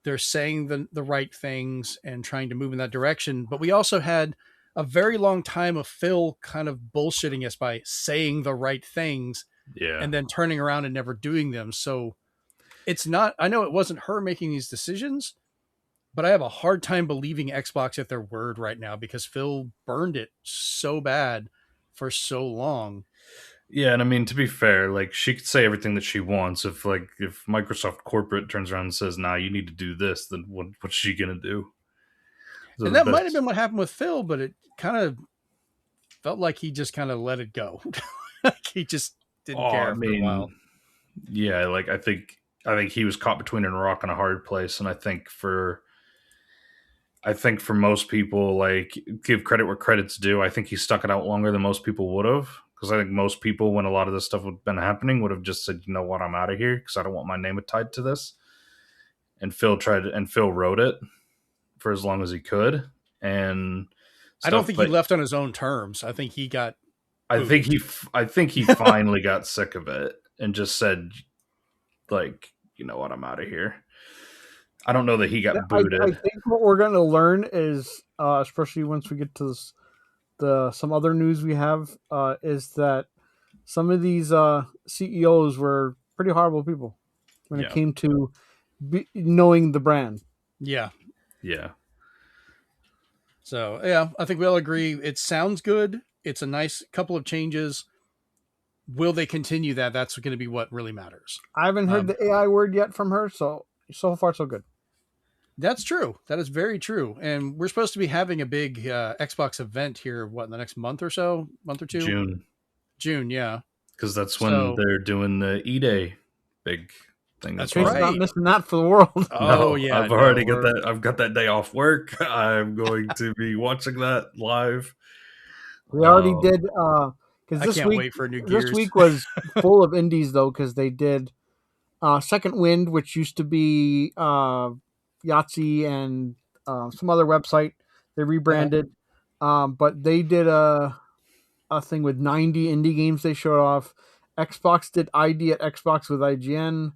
they're saying the right things and trying to move in that direction. But we also had a very long time of Phil kind of bullshitting us by saying the right things and then turning around and never doing them. So it's not, I know it wasn't her making these decisions, but I have a hard time believing Xbox at their word right now because Phil burned it so bad for so long. Yeah, and I mean, to be fair, like, she could say everything that she wants. If Microsoft corporate turns around and says, "Nah, you need to do this," then what's she gonna do? So and that might have been what happened with Phil, but it kind of felt like he just kind of let it go. Like he just didn't care for a while. Yeah, like I think he was caught between a rock and a hard place, and I think for most people, like, give credit where credit's due. I think he stuck it out longer than most people would have. Because I think most people, when a lot of this stuff would have been happening, would have just said, "You know what, I'm out of here because I don't want my name tied to this." And Phil wrote it for as long as he could. And I don't think he left on his own terms. I think he got. I think he finally got sick of it and just said, like, "You know what, I'm out of here." I don't know that he got booted. I think what we're going to learn is, especially once we get to this, some other news we have, is that some of these CEOs were pretty horrible people when it came to knowing the brand. Yeah. Yeah. So, yeah, I think we all agree. It sounds good. It's a nice couple of changes. will they continue that? That's going to be what really matters. I haven't heard the AI word yet from her, so far so good. That's true. That is very true. And we're supposed to be having a big Xbox event here, in the next month or so? Month or two? June, yeah. Because that's when they're doing the E-Day big thing. That's Chase right. not missing that for the world. Oh, yeah. I've already got that. I've got that day off work. I'm going to be watching that live. We already did, because I can't wait for New Gears. This week was full of indies, though, because they did Second Wind, which used to be Yahtzee and some other website. They rebranded, but they did a thing with 90 indie games they showed off. Xbox did ID at Xbox with IGN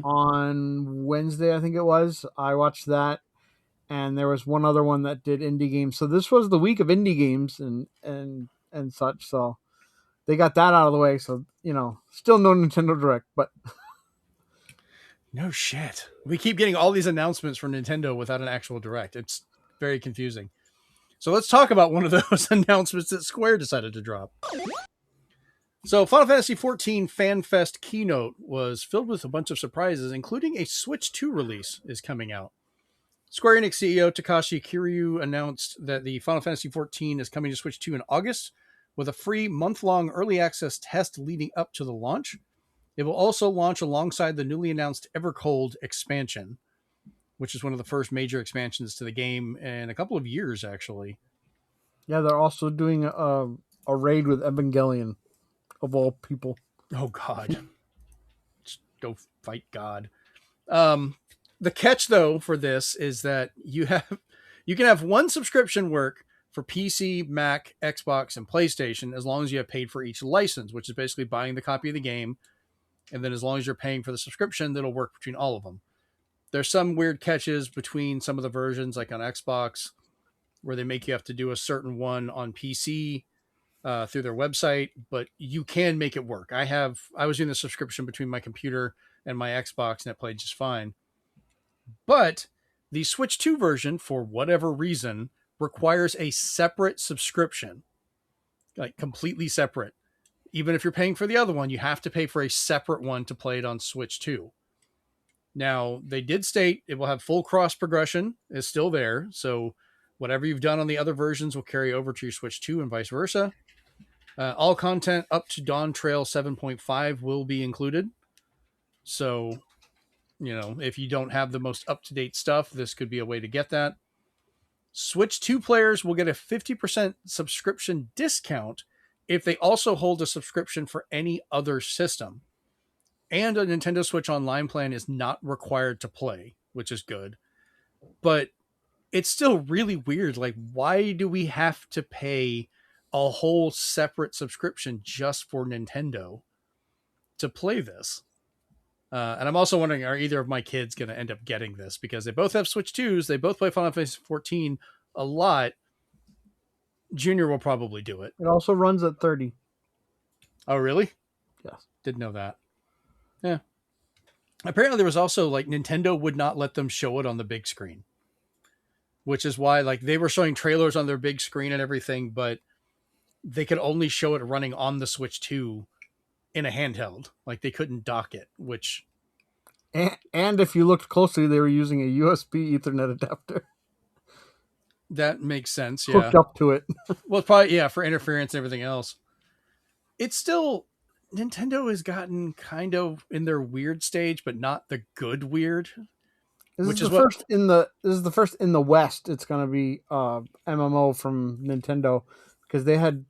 on Wednesday, I think it was. I watched that, and there was one other one that did indie games. So this was the week of indie games and such. So they got that out of the way. So, still no Nintendo Direct, but no shit. We keep getting all these announcements from Nintendo without an actual Direct. It's very confusing. So let's talk about one of those announcements that Square decided to drop. So Final Fantasy XIV Fan Fest keynote was filled with a bunch of surprises, including a Switch 2 release is coming out. Square Enix CEO Takashi Kiryu announced that the Final Fantasy XIV is coming to Switch 2 in August with a free month-long early access test leading up to the launch. It will also launch alongside the newly announced Evercold expansion, which is one of the first major expansions to the game in a couple of years, actually. Yeah, they're also doing a raid with Evangelion, of all people. Oh, God. Just go fight God. The catch, though, for this is that you can have one subscription work for PC, Mac, Xbox, and PlayStation as long as you have paid for each license, which is basically buying the copy of the game. And then as long as you're paying for the subscription, that'll work between all of them. There's some weird catches between some of the versions, like on Xbox, where they make you have to do a certain one on PC through their website, but you can make it work. I was doing the subscription between my computer and my Xbox, and it played just fine. But the Switch 2 version, for whatever reason, requires a separate subscription, like completely separate. Even if you're paying for the other one, you have to pay for a separate one to play it on Switch 2. Now, they did state it will have full cross progression, is still there. So whatever you've done on the other versions will carry over to your Switch 2 and vice versa. All content up to Dawn Trail 7.5 will be included. So, if you don't have the most up-to-date stuff, this could be a way to get that. Switch 2 players will get a 50% subscription discount if they also hold a subscription for any other system. And a Nintendo Switch Online plan is not required to play, which is good. But it's still really weird. Like, why do we have to pay a whole separate subscription just for Nintendo to play this? And I'm also wondering, are either of my kids going to end up getting this? Because they both have Switch 2s. They both play Final Fantasy XIV a lot. Junior will probably do it. It also runs at 30. Oh, really? Yes. Didn't know that. Yeah. Apparently there was also Nintendo would not let them show it on the big screen, which is why they were showing trailers on their big screen and everything, but they could only show it running on the Switch 2 in a handheld. They couldn't dock it, which... And if you looked closely, they were using a USB Ethernet adapter. That makes sense, yeah. Hooked up to it. Well, probably, for interference and everything else. It's still... Nintendo has gotten kind of in their weird stage, but not the good weird. This is the first in the West. It's going to be MMO from Nintendo, because they had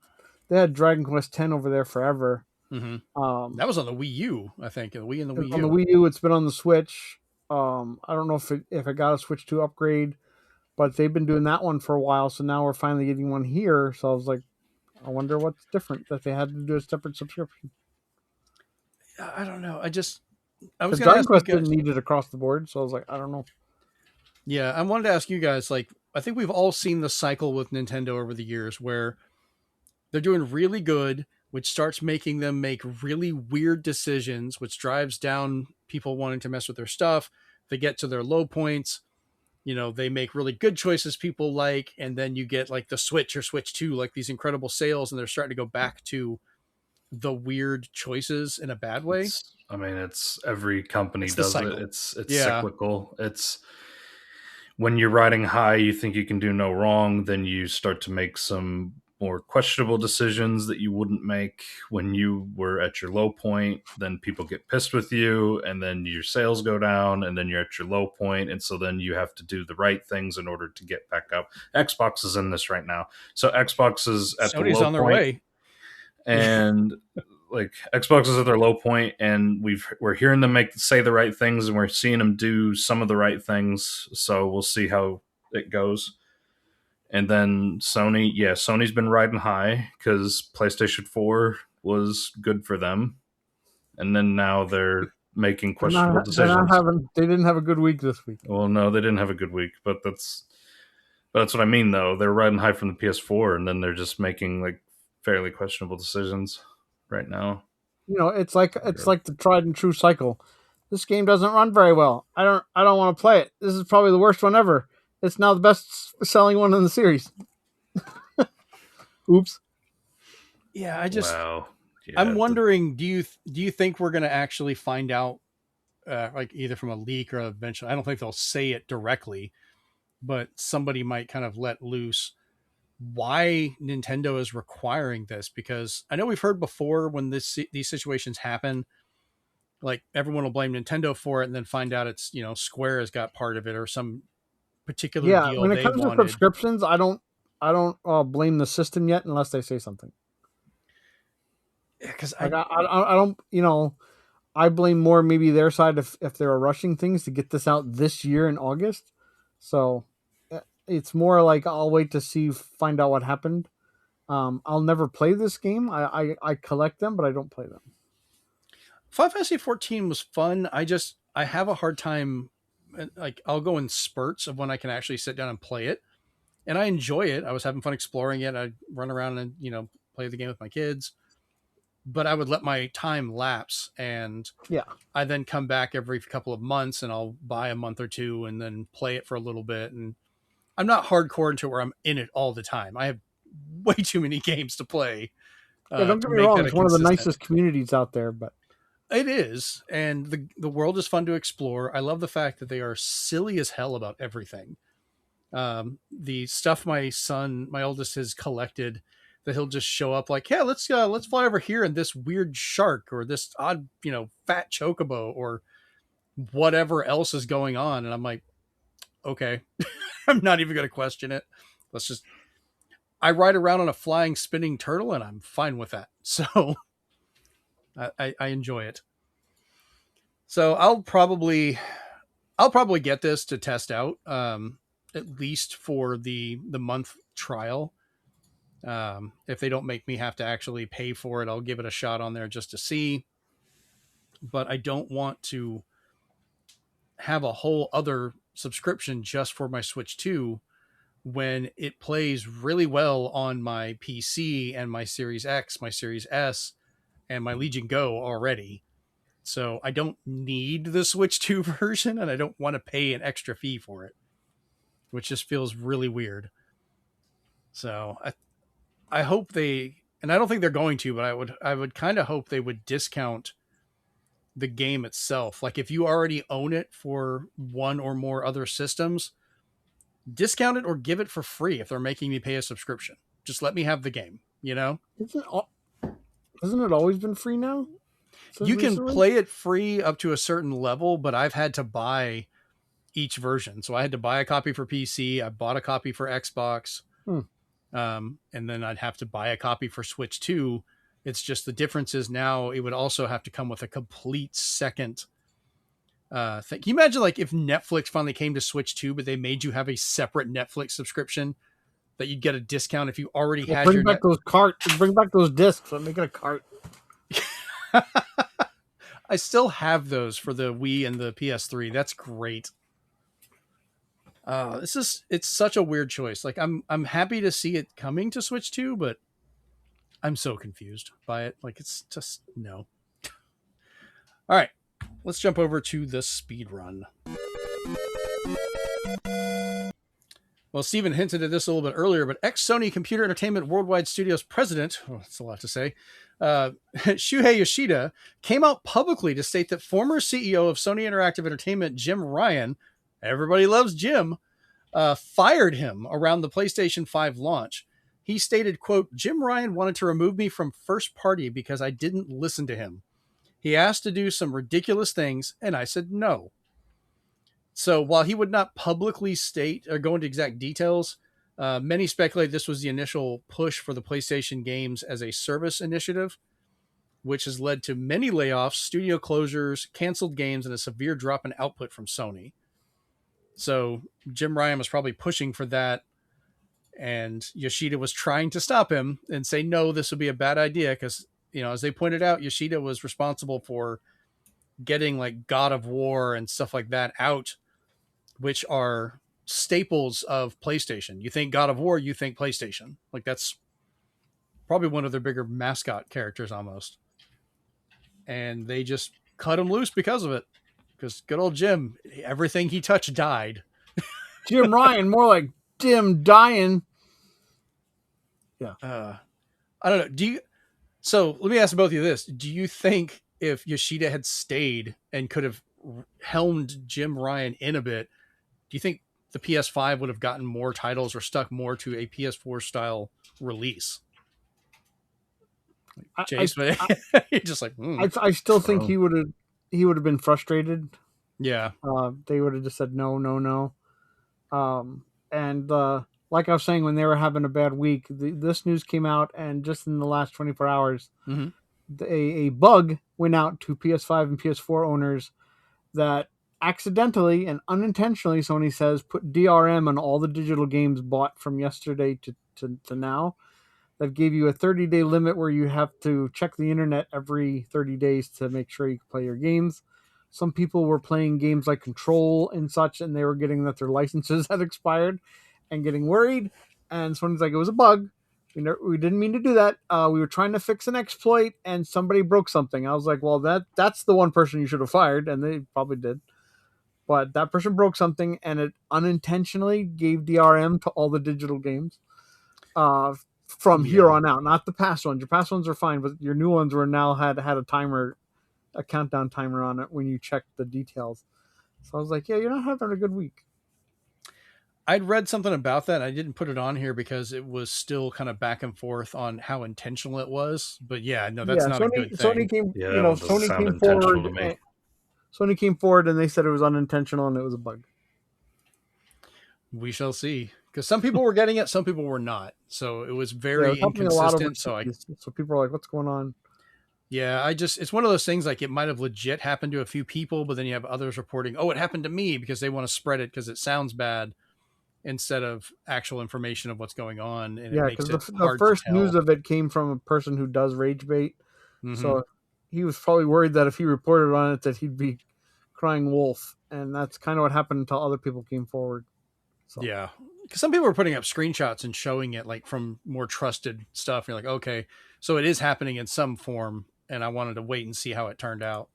Dragon Quest X over there forever. Mm-hmm. That was on the Wii U, I think. The Wii and the Wii U. On the Wii U, it's been on the Switch. I don't know if it got a Switch 2 upgrade, but they've been doing that one for a while. So now we're finally getting one here. So I was like, I wonder what's different that they had to do a separate subscription. I don't know. I was going to Dragon ask Quest you guys, didn't need it across the board, so I was like, I don't know. Yeah, I wanted to ask you guys, I think we've all seen the cycle with Nintendo over the years where they're doing really good, which starts making them make really weird decisions, which drives down people wanting to mess with their stuff. They get to their low points. They make really good choices people like, and then you get the Switch or Switch 2, these incredible sales, and they're starting to go back to the weird choices in a bad way. It's every company It's the does it. cycle. It's Yeah. cyclical. It's when you're riding high, you think you can do no wrong. Then you start to make some more questionable decisions that you wouldn't make when you were at your low point. Then people get pissed with you, and then your sales go down, and then you're at your low point, and so then you have to do the right things in order to get back up. Xbox is in this right now. So Xbox is at the Sony's low on their point, way. and like Xbox is at their low point, and we're hearing them say the right things, and we're seeing them do some of the right things. So we'll see how it goes. And then Sony's been riding high because PlayStation 4 was good for them, and then now they're making questionable decisions. They didn't have a good week this week. Well, no, they didn't have a good week, but that's what I mean, though. They're riding high from the PS4, and then they're just making like fairly questionable decisions right now. It's like the tried and true cycle. This game doesn't run very well. I don't want to play it. This is probably the worst one ever. It's now the best selling one in the series. Oops. Yeah, I'm wondering, do you think we're going to actually find out, like either from a leak or eventually? I don't think they'll say it directly, but somebody might kind of let loose why Nintendo is requiring this, because I know we've heard before when these situations happen, like everyone will blame Nintendo for it and then find out it's, Square has got part of it or some particular deal when it they comes wanted. to subscriptions, I don't blame the system yet unless they say something. Because I don't, I blame more maybe their side if they're rushing things to get this out this year in August. So it's more like I'll wait to find out what happened. I'll never play this game. I collect them, but I don't play them. Final Fantasy 14 was fun. I have a hard time. Like I'll go in spurts of when I can actually sit down and play it, and I enjoy it. I was having fun exploring it. I run around and play the game with my kids, but I would let my time lapse, and I then come back every couple of months and I'll buy a month or two and then play it for a little bit. And I'm not hardcore into where I'm in it all the time. I have way too many games to play. Don't get me wrong; it's one of the nicest communities out there, but it is, and the world is fun to explore. I love the fact that they are silly as hell about everything. The stuff my oldest, has collected, that he'll just show up like, yeah, let's fly over here, and this weird shark or this odd, fat chocobo or whatever else is going on. And I'm like, okay, I'm not even going to question it. I ride around on a flying spinning turtle and I'm fine with that. So I enjoy it. So I'll probably get this to test out, at least for the month trial. If they don't make me have to actually pay for it, I'll give it a shot on there just to see. But I don't want to have a whole other subscription just for my Switch 2 when it plays really well on my PC and my Series X, my Series S, and my Legion Go already. So I don't need the Switch 2 version, and I don't want to pay an extra fee for it, which just feels really weird. So I hope they, and I don't think they're going to, but I would kind of hope they would discount the game itself. Like if you already own it for one or more other systems, discount it or give it for free if they're making me pay a subscription. Just let me have the game, Hasn't it always been free now? You can play it free up to a certain level, but I've had to buy each version. So I had to buy a copy for PC. I bought a copy for Xbox. And then I'd have to buy a copy for Switch 2. It's just the difference is now it would also have to come with a complete second thing. Can you imagine like if Netflix finally came to Switch 2, but they made you have a separate Netflix subscription that you'd get a discount if you already had bring back those discs and make it a cart. I still have those for the Wii and the PS3. That's great. It's such a weird choice. Like I'm happy to see it coming to Switch 2, but I'm so confused by it. Like it's just no. All right, let's jump over to the speed run. Well, Steven hinted at this a little bit earlier, but ex-Sony Computer Entertainment Worldwide Studios president, that's a lot to say, Shuhei Yoshida, came out publicly to state that former CEO of Sony Interactive Entertainment, Jim Ryan, everybody loves Jim, fired him around the PlayStation 5 launch. He stated, quote, Jim Ryan wanted to remove me from first party because I didn't listen to him. He asked to do some ridiculous things, and I said no. So while he would not publicly state or go into exact details, many speculate this was the initial push for the PlayStation games as a service initiative, which has led to many layoffs, studio closures, canceled games, and a severe drop in output from Sony. So Jim Ryan was probably pushing for that, and Yoshida was trying to stop him and say, no, this would be a bad idea because, as they pointed out, Yoshida was responsible for getting like God of War and stuff like that out, which are staples of PlayStation. You think God of War, you think PlayStation. Like that's probably one of their bigger mascot characters almost. And they just cut him loose because of it. Because good old Jim, everything he touched died. Jim Ryan, more like Jim dying. Yeah. I don't know. So let me ask both of you this. Do you think if Yoshida had stayed and could have helmed Jim Ryan in a bit, do you think the PS5 would have gotten more titles or stuck more to a PS4 style release? Chase, you're just like, I still think he would have been frustrated. Yeah. They would have just said no. And like I was saying, when they were having a bad week, this news came out, and just in the last 24 hours, a bug went out to PS5 and PS4 owners that accidentally and unintentionally, Sony says, put DRM on all the digital games bought from yesterday to now. That gave you a 30-day limit where you have to check the internet every 30 days to make sure you can play your games. Some people were playing games like Control and such, and they were getting that their licenses had expired and getting worried. And Sony's like, it was a bug. We didn't mean to do that. We were trying to fix an exploit, and somebody broke something. I was like, well, that's the one person you should have fired, and they probably did. But that person broke something, and it unintentionally gave DRM to all the digital games from here on out. Not the past ones. Your past ones are fine, but your new ones were now had a countdown timer on it when you checked the details. So I was like, yeah, you're not having a good week. I'd read something about that. I didn't put it on here because it was still kind of back and forth on how intentional it was. But yeah, no, that's not a good thing. Sony came forward and they said it was unintentional and it was a bug. We shall see. Because some people were getting it, some people were not. So it was very inconsistent. So people are like, what's going on? Yeah, it's one of those things like it might have legit happened to a few people, but then you have others reporting, oh, it happened to me because they want to spread it because it sounds bad instead of actual information of what's going on. And yeah, because the first news of it came from a person who does rage bait. Mm-hmm. So he was probably worried that if he reported on it that he'd be crying wolf. And that's kind of what happened until other people came forward. So. Yeah, because some people were putting up screenshots and showing it like from more trusted stuff. You're like, okay, so it is happening in some form. And I wanted to wait and see how it turned out.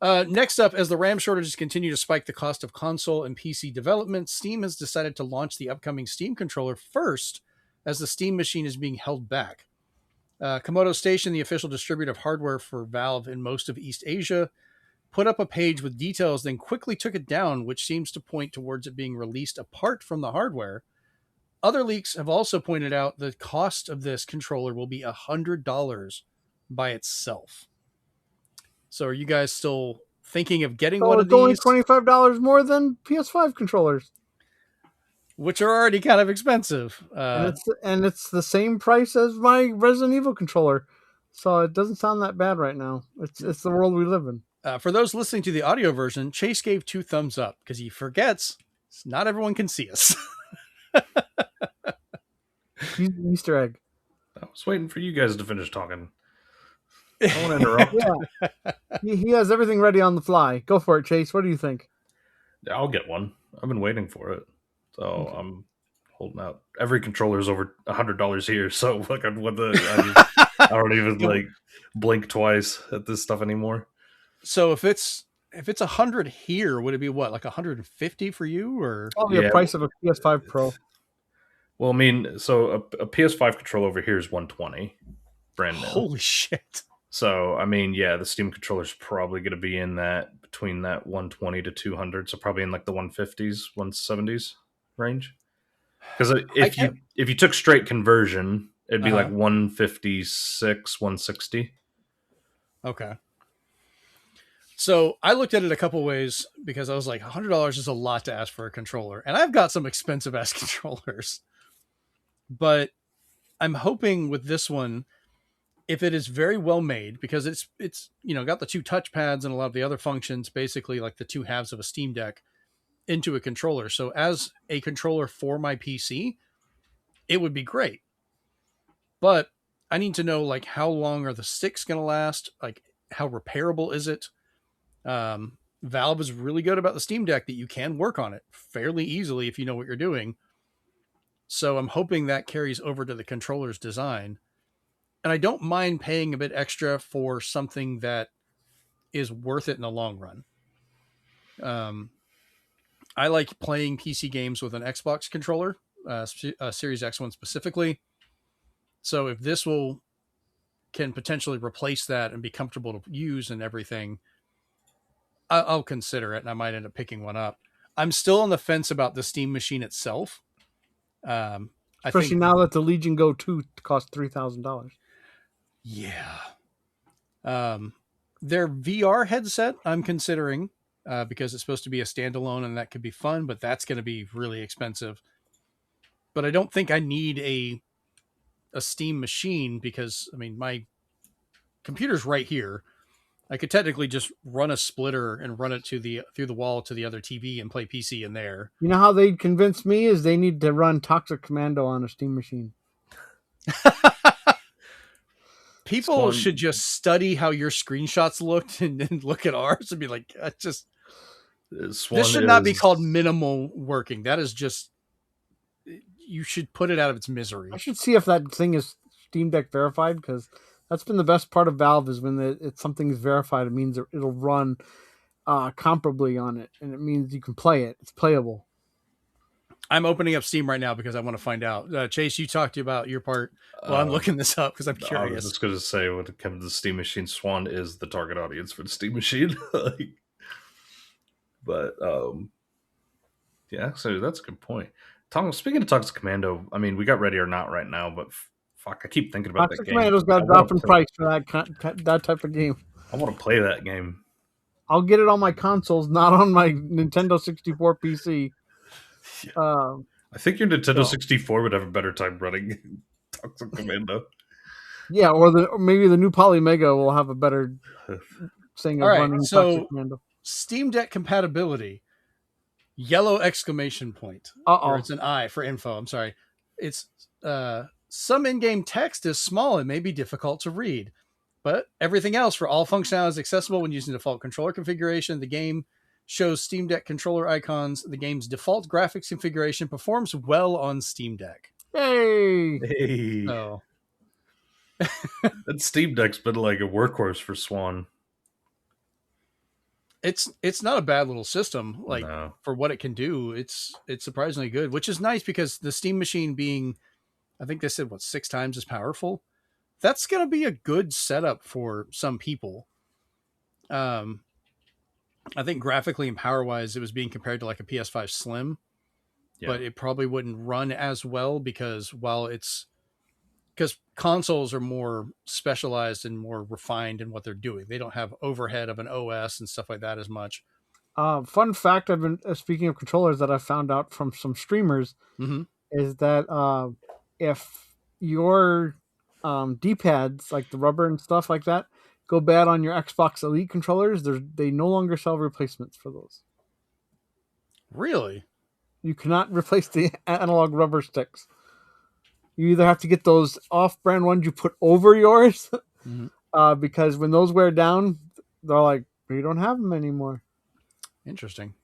Next up, as the RAM shortages continue to spike the cost of console and PC development, Steam has decided to launch the upcoming Steam controller first, as the Steam machine is being held back. Komodo Station, the official distributor of hardware for Valve in most of East Asia, put up a page with details, then quickly took it down, which seems to point towards it being released apart from the hardware. Other leaks have also pointed out the cost of this controller will be $100 by itself. So are you guys still thinking of getting one of these? It's only $25 more than PS5 controllers, which are already kind of expensive. And it's the same price as my Resident Evil controller. So it doesn't sound that bad right now. It's the world we live in. For those listening to the audio version, Chase gave 2 thumbs up because he forgets not everyone can see us. Easter egg. I was waiting for you guys to finish talking. I won't interrupt. Yeah. He has everything ready on the fly. Go for it, Chase. What do you think? I'll get one. I've been waiting for it. So okay. I'm holding out. Every controller is over $100 here. So like, I don't even like blink twice at this stuff anymore. So if it's if it's 100 here, would it be what, like 150 for you, or? Probably the price of a PS5 Pro. Well, I mean, so a PS5 controller over here is 120, brand new. Holy shit! So I mean, yeah, the Steam controller is probably going to be in that between that 120 to 200, so probably in like the 150s, 170s range. Because if you took straight conversion, it'd be like 156, 160. Okay. So I looked at it a couple ways because I was like, $100 is a lot to ask for a controller, and I've got some expensive ass controllers. But I'm hoping with this one, if it is very well made, because it's got the two touchpads and a lot of the other functions, basically like the two halves of a Steam Deck into a controller. So as a controller for my PC, it would be great. But I need to know, like, how long are the sticks going to last? Like, how repairable is it? Valve is really good about the Steam Deck that you can work on it fairly easily if you know what you're doing. So I'm hoping that carries over to the controller's design. And I don't mind paying a bit extra for something that is worth it in the long run. I like playing PC games with an Xbox controller, Series X one specifically. So if this can potentially replace that and be comfortable to use and everything, I'll consider it, and I might end up picking one up. I'm still on the fence about the Steam machine itself. Especially now that the Legion Go 2 costs $3,000. Yeah. Their VR headset I'm considering, because it's supposed to be a standalone and that could be fun, but that's going to be really expensive. But I don't think I need a Steam machine because, I mean, my computer's right here. I could technically just run a splitter and run it through the wall to the other TV and play PC in there. You know how they'd convince me is they need to run Toxic Commando on a Steam machine. People should just study how your screenshots looked and then look at ours and be like, this should not be called minimal working. That is just, you should put it out of its misery. I should see if that thing is Steam Deck verified, because that's been the best part of Valve is when something is verified. It means it'll run comparably on it, and it means you can play it. It's playable. I'm opening up Steam right now because I want to find out. Chase, you talked about your part. Well, I'm looking this up because I'm curious. I was just going to say, when it comes to the Steam machine, Swan is the target audience for the Steam machine. Yeah, so that's a good point. Speaking of Toxic Commando, I mean, we got Ready or Not right now, but fuck, I keep thinking about Toxic that game. Commando's got to drop in price for that type of game. I want to play that game. I'll get it on my consoles, not on my Nintendo 64 PC. I think your Nintendo 64 would have a better time running Toxic Commando. Yeah, or maybe the new Polymega will have a better thing of running Toxic Commando. Steam Deck compatibility. Yellow exclamation point. Or it's an I for info. I'm sorry. It's some in-game text is small and may be difficult to read, but everything else for all functionality is accessible when using default controller configuration. The game shows Steam Deck controller icons. The game's default graphics configuration performs well on Steam Deck. Hey. So that Steam Deck's been like a workhorse for Swan. It's not a bad little system. For what it can do, it's surprisingly good, which is nice because the Steam machine being, I think they said 6 times as powerful. That's going to be a good setup for some people. I think graphically and power wise, it was being compared to like a PS5 Slim, but it probably wouldn't run as well because consoles are more specialized and more refined in what they're doing. They don't have overhead of an OS and stuff like that as much. Fun fact, I've been speaking of controllers that I found out from some streamers is that if your D-pads, like the rubber and stuff like that, go bad on your Xbox Elite controllers, they no longer sell replacements for those. Really? You cannot replace the analog rubber sticks. You either have to get those off-brand ones you put over yours, because when those wear down, they're like, we don't have them anymore. Interesting.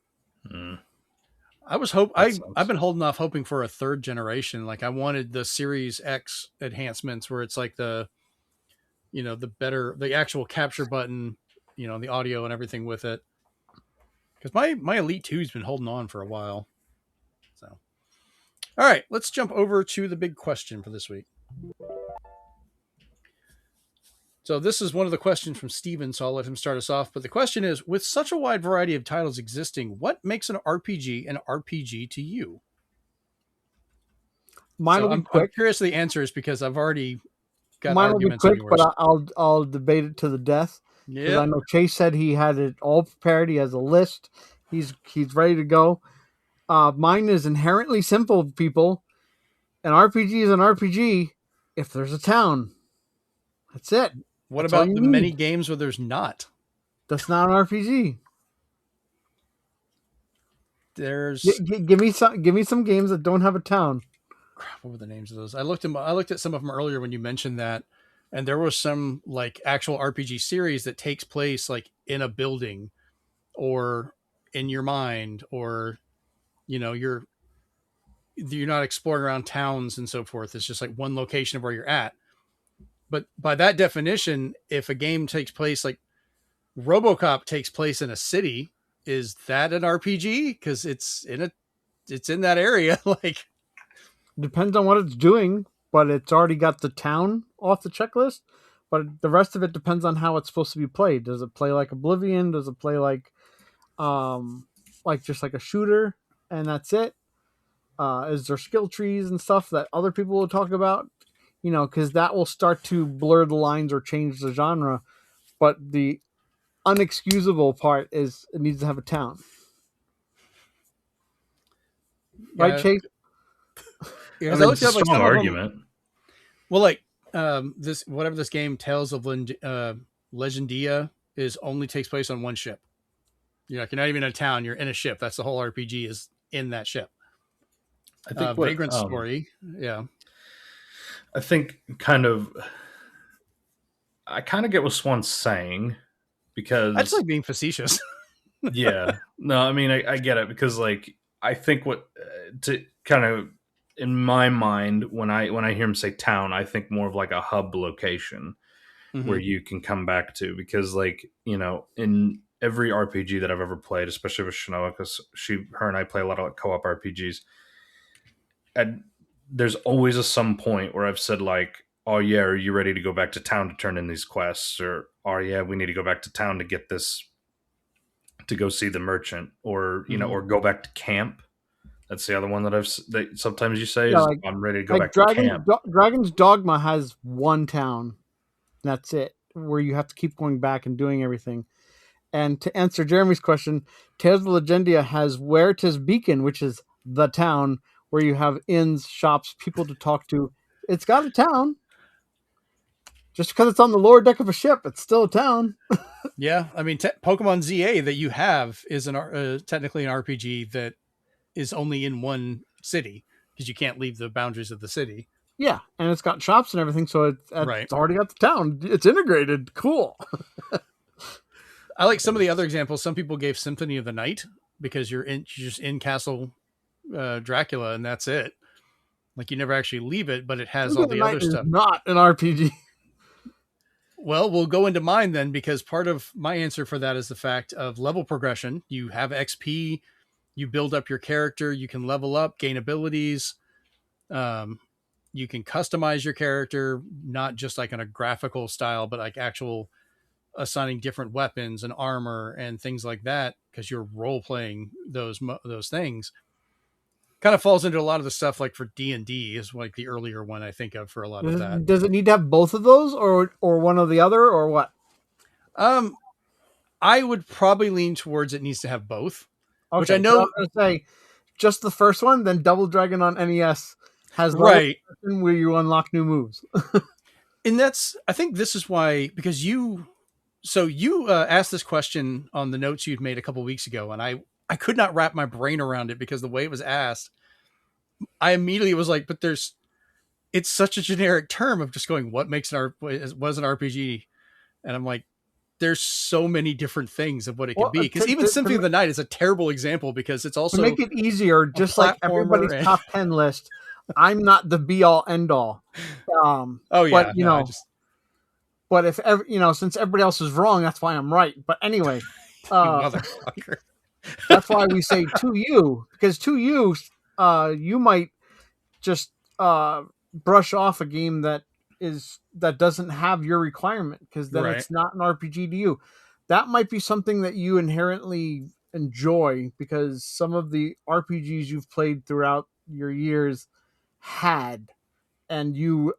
I've been holding off hoping for a third generation. Like I wanted the Series X enhancements where it's like the actual capture button, the audio and everything with it. Because my Elite 2's been holding on for a while. So, all right, let's jump over to the big question for this week. So this is one of the questions from Steven, so I'll let him start us off. But the question is, with such a wide variety of titles existing, what makes an RPG to you? Mine will be quick. I'm curious the answer is because I've already got Mine will be arguments quick, on yours. but I'll debate it to the death. Because I know Chase said he had it all prepared. He has a list. He's ready to go. Mine is inherently simple, people. An RPG is an RPG if there's a town. That's it. What about the many games where there's not? That's not an RPG. There's give me some games that don't have a town. Crap, what were the names of those? I looked at some of them earlier when you mentioned that, and there was some like actual RPG series that takes place like in a building or in your mind, or you're not exploring around towns and so forth. It's just like one location of where you're at. But by that definition, if a game takes place like RoboCop takes place in a city, is that an RPG? Because it's in that area. Like, depends on what it's doing, but it's already got the town off the checklist. But the rest of it depends on how it's supposed to be played. Does it play like Oblivion? Does it play like just like a shooter, and that's it? Is there skill trees and stuff that other people will talk about? Because that will start to blur the lines or change the genre. But the unexcusable part is it needs to have a town. Yeah. Right, Chase? Yeah, it's a strong argument. Well, like whatever this game, Tales of Legendia, only takes place on one ship. You're not even in a town, you're in a ship. That's the whole RPG is in that ship. I think Vagrant Story, yeah. I think I kind of get what Swan's saying, because that's like being facetious. Yeah, no, I mean I get it, because like I think what to kind of in my mind when I hear him say town, I think more of like a hub location where you can come back to, because like in every RPG that I've ever played, especially with Shanoa, because her and I play a lot of like co-op RPGs, and there's always some point where I've said like, oh yeah, are you ready to go back to town to turn in these quests? Or, oh yeah, we need to go back to town to get this, to go see the merchant, or, or go back to camp. That's the other one that sometimes you say is, like, I'm ready to go back to camp. Dragon's Dogma has one town. That's it, where you have to keep going back and doing everything. And to answer Jeremy's question, Tales of Legendia has Where 'Tis Beacon, which is the town, where you have inns, shops, people to talk to. It's got a town. Just because it's on the lower deck of a ship, it's still a town. Yeah, I mean, Pokemon ZA that you have is technically an RPG that is only in one city, because you can't leave the boundaries of the city. Yeah, and it's got shops and everything, so it's already got the town. It's integrated. Cool. I like some of the other examples. Some people gave Symphony of the Night, because you're just in Castle Dracula, and that's it. Like, you never actually leave it, but it has all the other stuff. Not an RPG. Well, we'll go into mine then, because part of my answer for that is the fact of level progression. You have XP, you build up your character, you can level up, gain abilities. You can customize your character, not just like in a graphical style, but like actual assigning different weapons and armor and things like that, because you're role playing those things. Kind of falls into a lot of the stuff like for D&D is like the earlier one I think of for a lot of that. Does it need to have both of those, or one or the other, or what? I would probably lean towards it needs to have both. Okay, which I know. I'm going to say just the first one, then Double Dragon on NES has right where you unlock new moves. And I think this is why, because you asked this question on the notes you'd made a couple weeks ago, and I could not wrap my brain around it, because the way it was asked, I immediately was like, but it's such a generic term of just going, what makes what is an RPG? And I'm like, there's so many different things of what it could be. Because even Symphony of the Night is a terrible example, because it's also, to make it easier, just like everybody's top 10 list, I'm not the be all end all. But but if since everybody else is wrong, that's why I'm right. But anyway, motherfucker. That's why we say to you, because to you, you might just brush off a game that doesn't have your requirement, because then Right. it's not an RPG to you. That might be something that you inherently enjoy, because some of the RPGs you've played throughout your years had, and you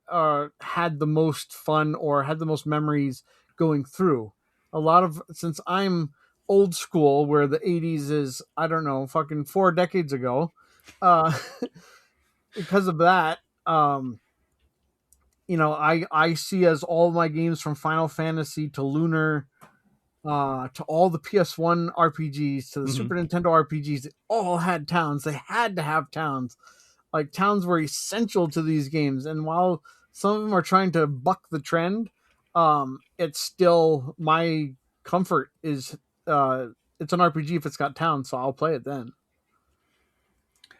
had the most fun or had the most memories going through. A lot of, since I'm old school, where the 80s is, I don't know, fucking 4 decades ago, uh, because of that, I see as all my games from Final Fantasy to Lunar, to all the PS1 RPGs to the Mhm. Super Nintendo RPGs, they all had towns. They had to have towns. Like, towns were essential to these games, and while some of them are trying to buck the trend, it's still my comfort is it's an RPG if it's got towns, so I'll play it then.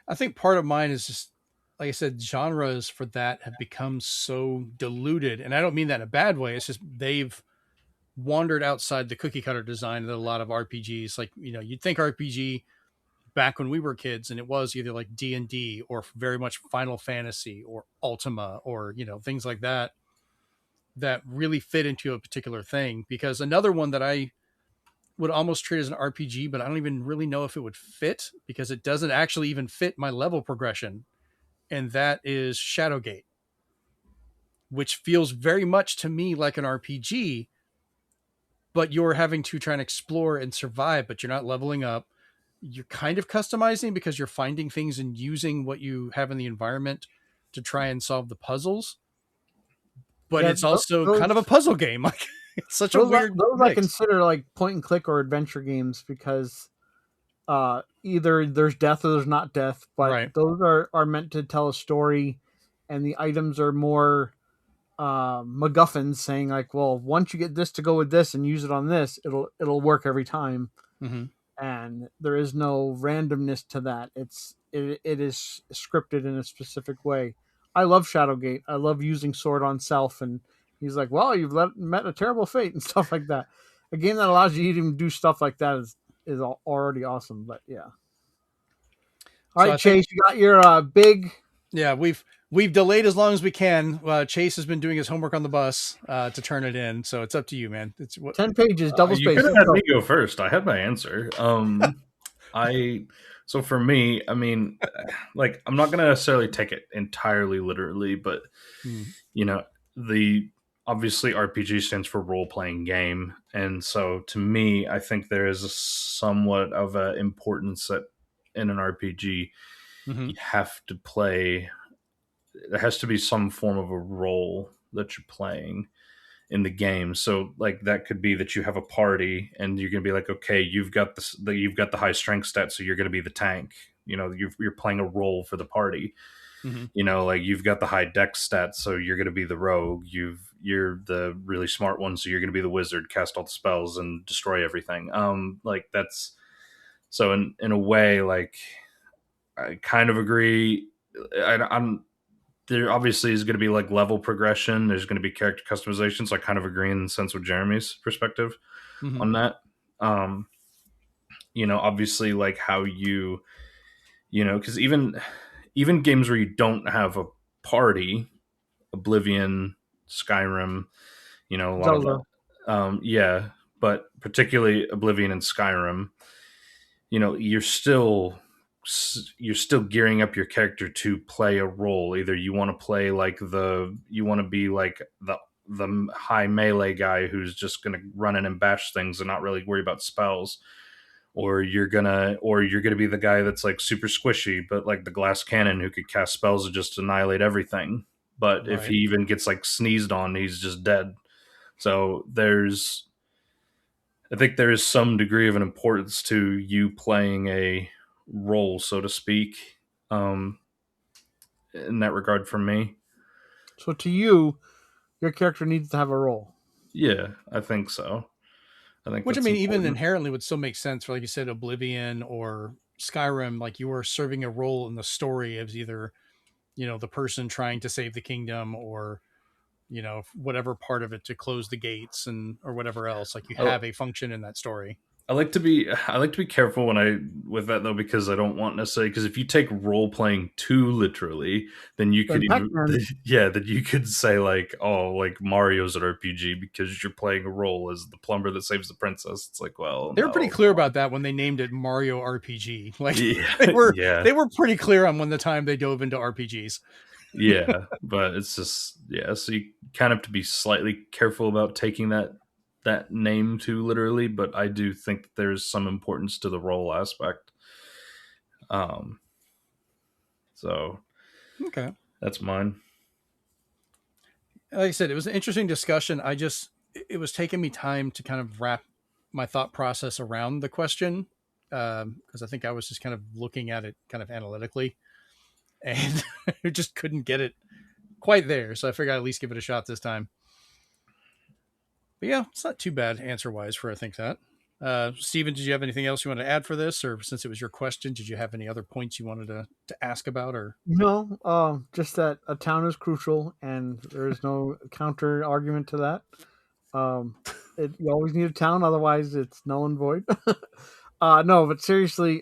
I think part of mine is just, like I said, genres for that have become so diluted, and I don't mean that in a bad way. It's just they've wandered outside the cookie cutter design that a lot of RPGs, like, you'd think RPG back when we were kids, and it was either like D&D or very much Final Fantasy or Ultima or things like that really fit into a particular thing. Because another one that I would almost treat as an RPG, but I don't even really know if it would fit, because it doesn't actually even fit my level progression, and that is Shadowgate, which feels very much to me like an RPG, but you're having to try and explore and survive, but you're not leveling up. You're kind of customizing because you're finding things and using what you have in the environment to try and solve the puzzles. But Yeah, it's also kind of a puzzle game. Like, it's such a weird those I mix. consider like point and click or adventure games, because either there's death or there's not death, but Right. those are meant to tell a story, and the items are more MacGuffins, saying like, well, once you get this to go with this and use it on this, it'll work every time. Mm-hmm. And there is no randomness to that. It is scripted in a specific way. I love Shadowgate. I love using Sword on Self, and he's like, well, you've met a terrible fate and stuff like that. A game that allows you to even do stuff like that is already awesome. But yeah. All So right, I think, Chase, you got your big. yeah, we've delayed as long as we can. Chase has been doing his homework on the bus to turn it in, so it's up to you, man. It's what 10 pages, double You space. could have had me go first. I had my answer. So for me, I mean, like, I'm not gonna necessarily take it entirely literally, but you know, the obviously RPG stands for role playing game, and so to me, I think there is a somewhat of a importance that in an RPG Mm-hmm. you have to play. There has to be some form of a role that you're playing in the game. So like that could be that you have a party and you're gonna be like, okay, you've got you've got the high strength stat, so you're gonna be the tank. You're playing a role for the party. Mm-hmm. Like you've got the high dex stats, so you're gonna be the rogue. You're the really smart one, so you're gonna be the wizard, cast all the spells and destroy everything. Like that's so in a way, like I kind of agree. I'm there obviously is going to be like level progression. There's going to be character customization. So I kind of agree in the sense with Jeremy's perspective Mm-hmm. on that. Obviously like how because even games where you don't have a party, Oblivion, Skyrim, a lot Zelda. of that. Yeah, but particularly Oblivion and Skyrim, you're still gearing up your character to play a role. Either you want to play like you want to be like the high melee guy who's just going to run in and bash things and not really worry about spells, or you're gonna be the guy that's like super squishy but like the glass cannon who could cast spells and just annihilate everything. But if he even gets like sneezed on, he's just dead. So I think there is some degree of an importance to you playing a role, so to speak, in that regard for me. So to you, your character needs to have a role. Yeah, I think so. Which, I that's mean, even important. inherently would still make sense for, like you said, Oblivion or Skyrim. Like, you are serving a role in the story as either, the person trying to save the kingdom, or, whatever part of it to close the gates or whatever else. Like, you have a function in that story. I like to be careful with that though, because I don't want necessarily, because if you take role playing too literally, then you could Pac-Man. then you could say like, oh, like Mario's an RPG because you're playing a role as the plumber that saves the princess. It's like, well, They were no, pretty clear about that when they named it Mario RPG. Like yeah, they were pretty clear on when the time they dove into RPGs. yeah, but it's just so you kind of have to be slightly careful about taking that name too literally, but I do think that there's some importance to the role aspect. So Okay. that's mine. Like I said, it was an interesting discussion. It was taking me time to kind of wrap my thought process around the question. Because I think I was just kind of looking at it kind of analytically and I just couldn't get it quite there. So I figured I'd at least give it a shot this time. But yeah, it's not too bad answer wise for I think that. Steven, did you have anything else you want to add for this? Or since it was your question, did you have any other points you wanted to ask about? Or No, just that a town is crucial, and there is no counter argument to that. You always need a town, otherwise it's null and void. No, but seriously,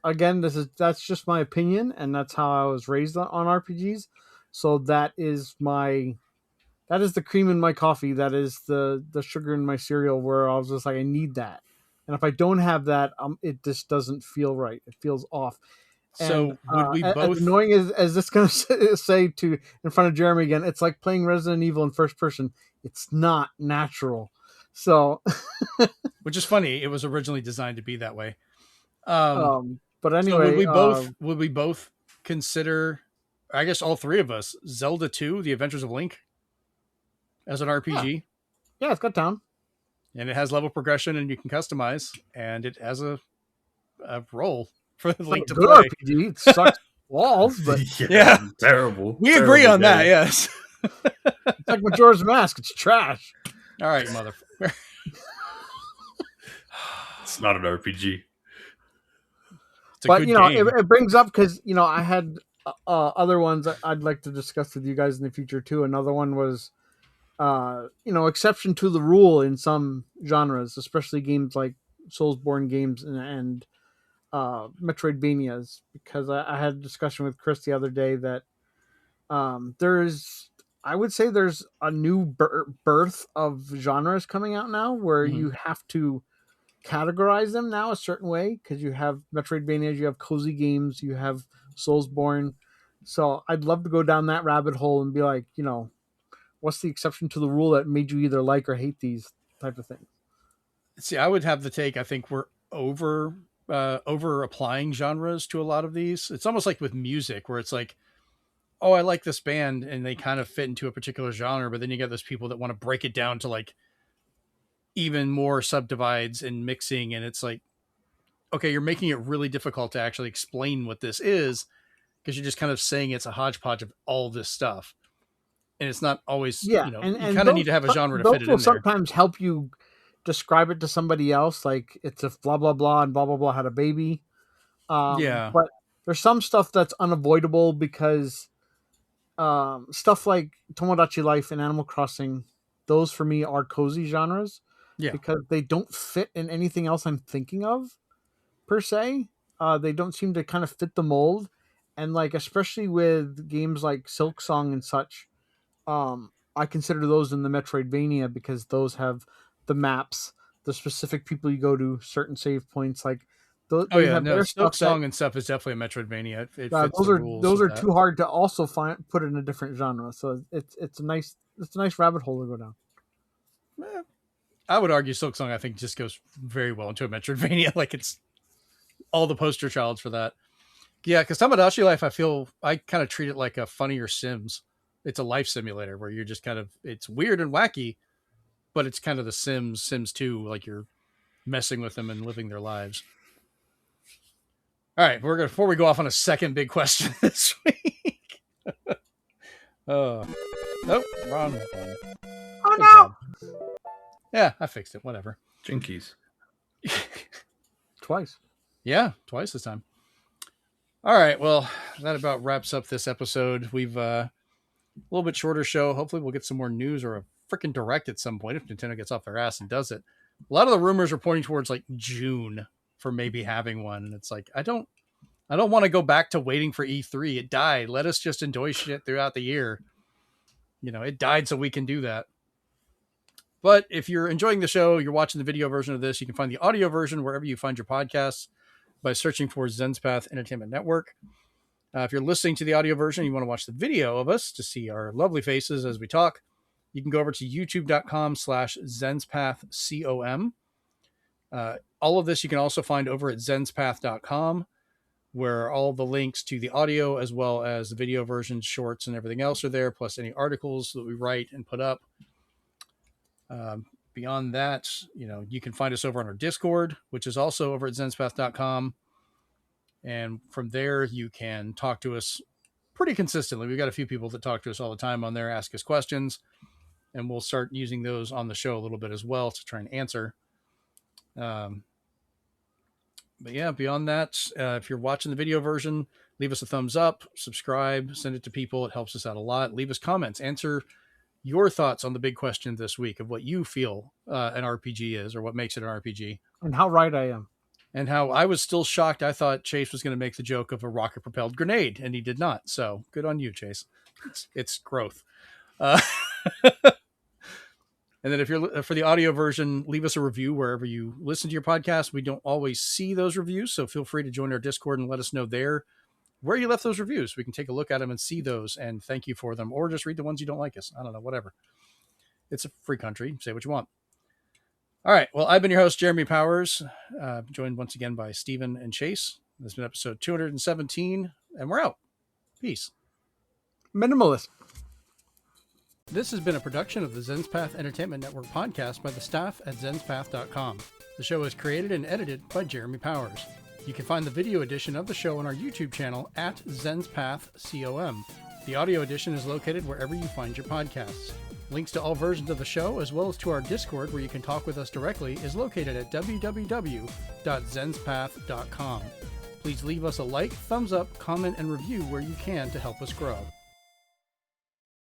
again, that's just my opinion, and that's how I was raised on RPGs. So that is the cream in my coffee. That is the sugar in my cereal. Where I was just like, I need that, and if I don't have that, it just doesn't feel right. It feels off. so And would we both as annoying as this going to say to in front of Jeremy again, it's like playing Resident Evil in first person. It's not natural. So, which is funny, it was originally designed to be that way. But So anyway, would we both consider, I guess all three of us, Zelda 2, The Adventures of Link as an RPG? yeah, it's got town. And it has level progression and you can customize, and it has a role for the Link to Good play. RPG. It sucks walls, but Yeah. Terrible. We agree on that, game. yes. it's like Majora's Mask. It's trash. All right, motherfucker. It's not an RPG. It's a But good you know, game. it brings up because I had other ones I'd like to discuss with you guys in the future too. Another one was, exception to the rule in some genres, especially games like Soulsborne games and Metroidvanias. Because I had a discussion with Chris the other day that I would say there's a new birth of genres coming out now where you have to categorize them now a certain way, because you have Metroidvanias, you have cozy games, you have Soulsborne. So I'd love to go down that rabbit hole and be like, what's the exception to the rule that made you either like or hate these type of things? See, I would have the take, I think we're over applying genres to a lot of these. It's almost like with music where it's like, oh, I like this band and they kind of fit into a particular genre, but then you get those people that want to break it down to like even more subdivides and mixing, and it's like, okay, you're making it really difficult to actually explain what this is because you're just kind of saying it's a hodgepodge of all this stuff, and it's not always, Yeah, you and kind of need to have a genre to fit it in will there. sometimes help you describe it to somebody else, like it's a blah blah blah and blah blah blah had a baby. Yeah. But there's some stuff that's unavoidable because stuff like Tomodachi Life and Animal Crossing, those for me are cozy genres. Yeah. Because they don't fit in anything else I'm thinking of, per se. They don't seem to kind of fit the mold. And like, especially with games like Silk Song and such, I consider those in the Metroidvania because those have the maps, the specific people you go to, certain save points. Like, Silk Song and stuff is definitely a Metroidvania. It fits those the are rules those of are that. too hard to also put in a different genre. So it's a nice rabbit hole to go down. I would argue Silk Song, I think, just goes very well into a Metroidvania. Like, it's all the poster childs for that. Yeah, because Tomodachi Life, I kind of treat it like a funnier Sims. It's a life simulator where you're just kind of, it's weird and wacky, but it's kind of the Sims 2, like you're messing with them and living their lives. All right, before we go off on a second big question this week. Nope, wrong one. Oh Good no! job. Yeah, I fixed it. Whatever. Jinkies. Twice. Yeah, twice this time. All right, well, that about wraps up this episode. We've a little bit shorter show. Hopefully we'll get some more news or a freaking direct at some point if Nintendo gets off their ass and does it. A lot of the rumors are pointing towards like June for maybe having one. And it's like, I don't want to go back to waiting for E3. It died. Let us just enjoy shit throughout the year. You know, it died so we can do that. But if you're enjoying the show, you're watching the video version of this, you can find the audio version wherever you find your podcasts by searching for Zenspath Entertainment Network. If you're listening to the audio version, you want to watch the video of us to see our lovely faces as we talk, you can go over to youtube.com/ZenspathCom. All of this you can also find over at Zenspath.com, where all the links to the audio as well as the video versions, shorts, and everything else are there, plus any articles that we write and put up. Beyond that, you can find us over on our Discord, which is also over at Zenspath.com. And from there, you can talk to us pretty consistently. We've got a few people that talk to us all the time on there, ask us questions, and we'll start using those on the show a little bit as well to try and answer. But yeah, beyond that, if you're watching the video version, leave us a thumbs up, subscribe, send it to people. It helps us out a lot. Leave us comments, answer your thoughts on the big question this week of what you feel an RPG is, or what makes it an RPG. And how right I am. And how I was still shocked. I thought Chase was going to make the joke of a rocket-propelled grenade, and he did not. So good on you, Chase. It's growth. And then if you're for the audio version, leave us a review wherever you listen to your podcast. We don't always see those reviews, so feel free to join our Discord and let us know there where you left those reviews. We can take a look at them and see those and thank you for them, or just read the ones you don't like us. I don't know, whatever. It's a free country. Say what you want. All right. Well, I've been your host, Jeremy Powers, joined once again by Steven and Chase. This has been episode 217, and we're out. Peace. Minimalist. This has been a production of the Zenspath Entertainment Network podcast by the staff at Zenspath.com. The show is created and edited by Jeremy Powers. You can find the video edition of the show on our YouTube channel at ZenspathCom. The audio edition is located wherever you find your podcasts. Links to all versions of the show, as well as to our Discord where you can talk with us directly, is located at www.zenspath.com. Please leave us a like, thumbs up, comment, and review where you can to help us grow.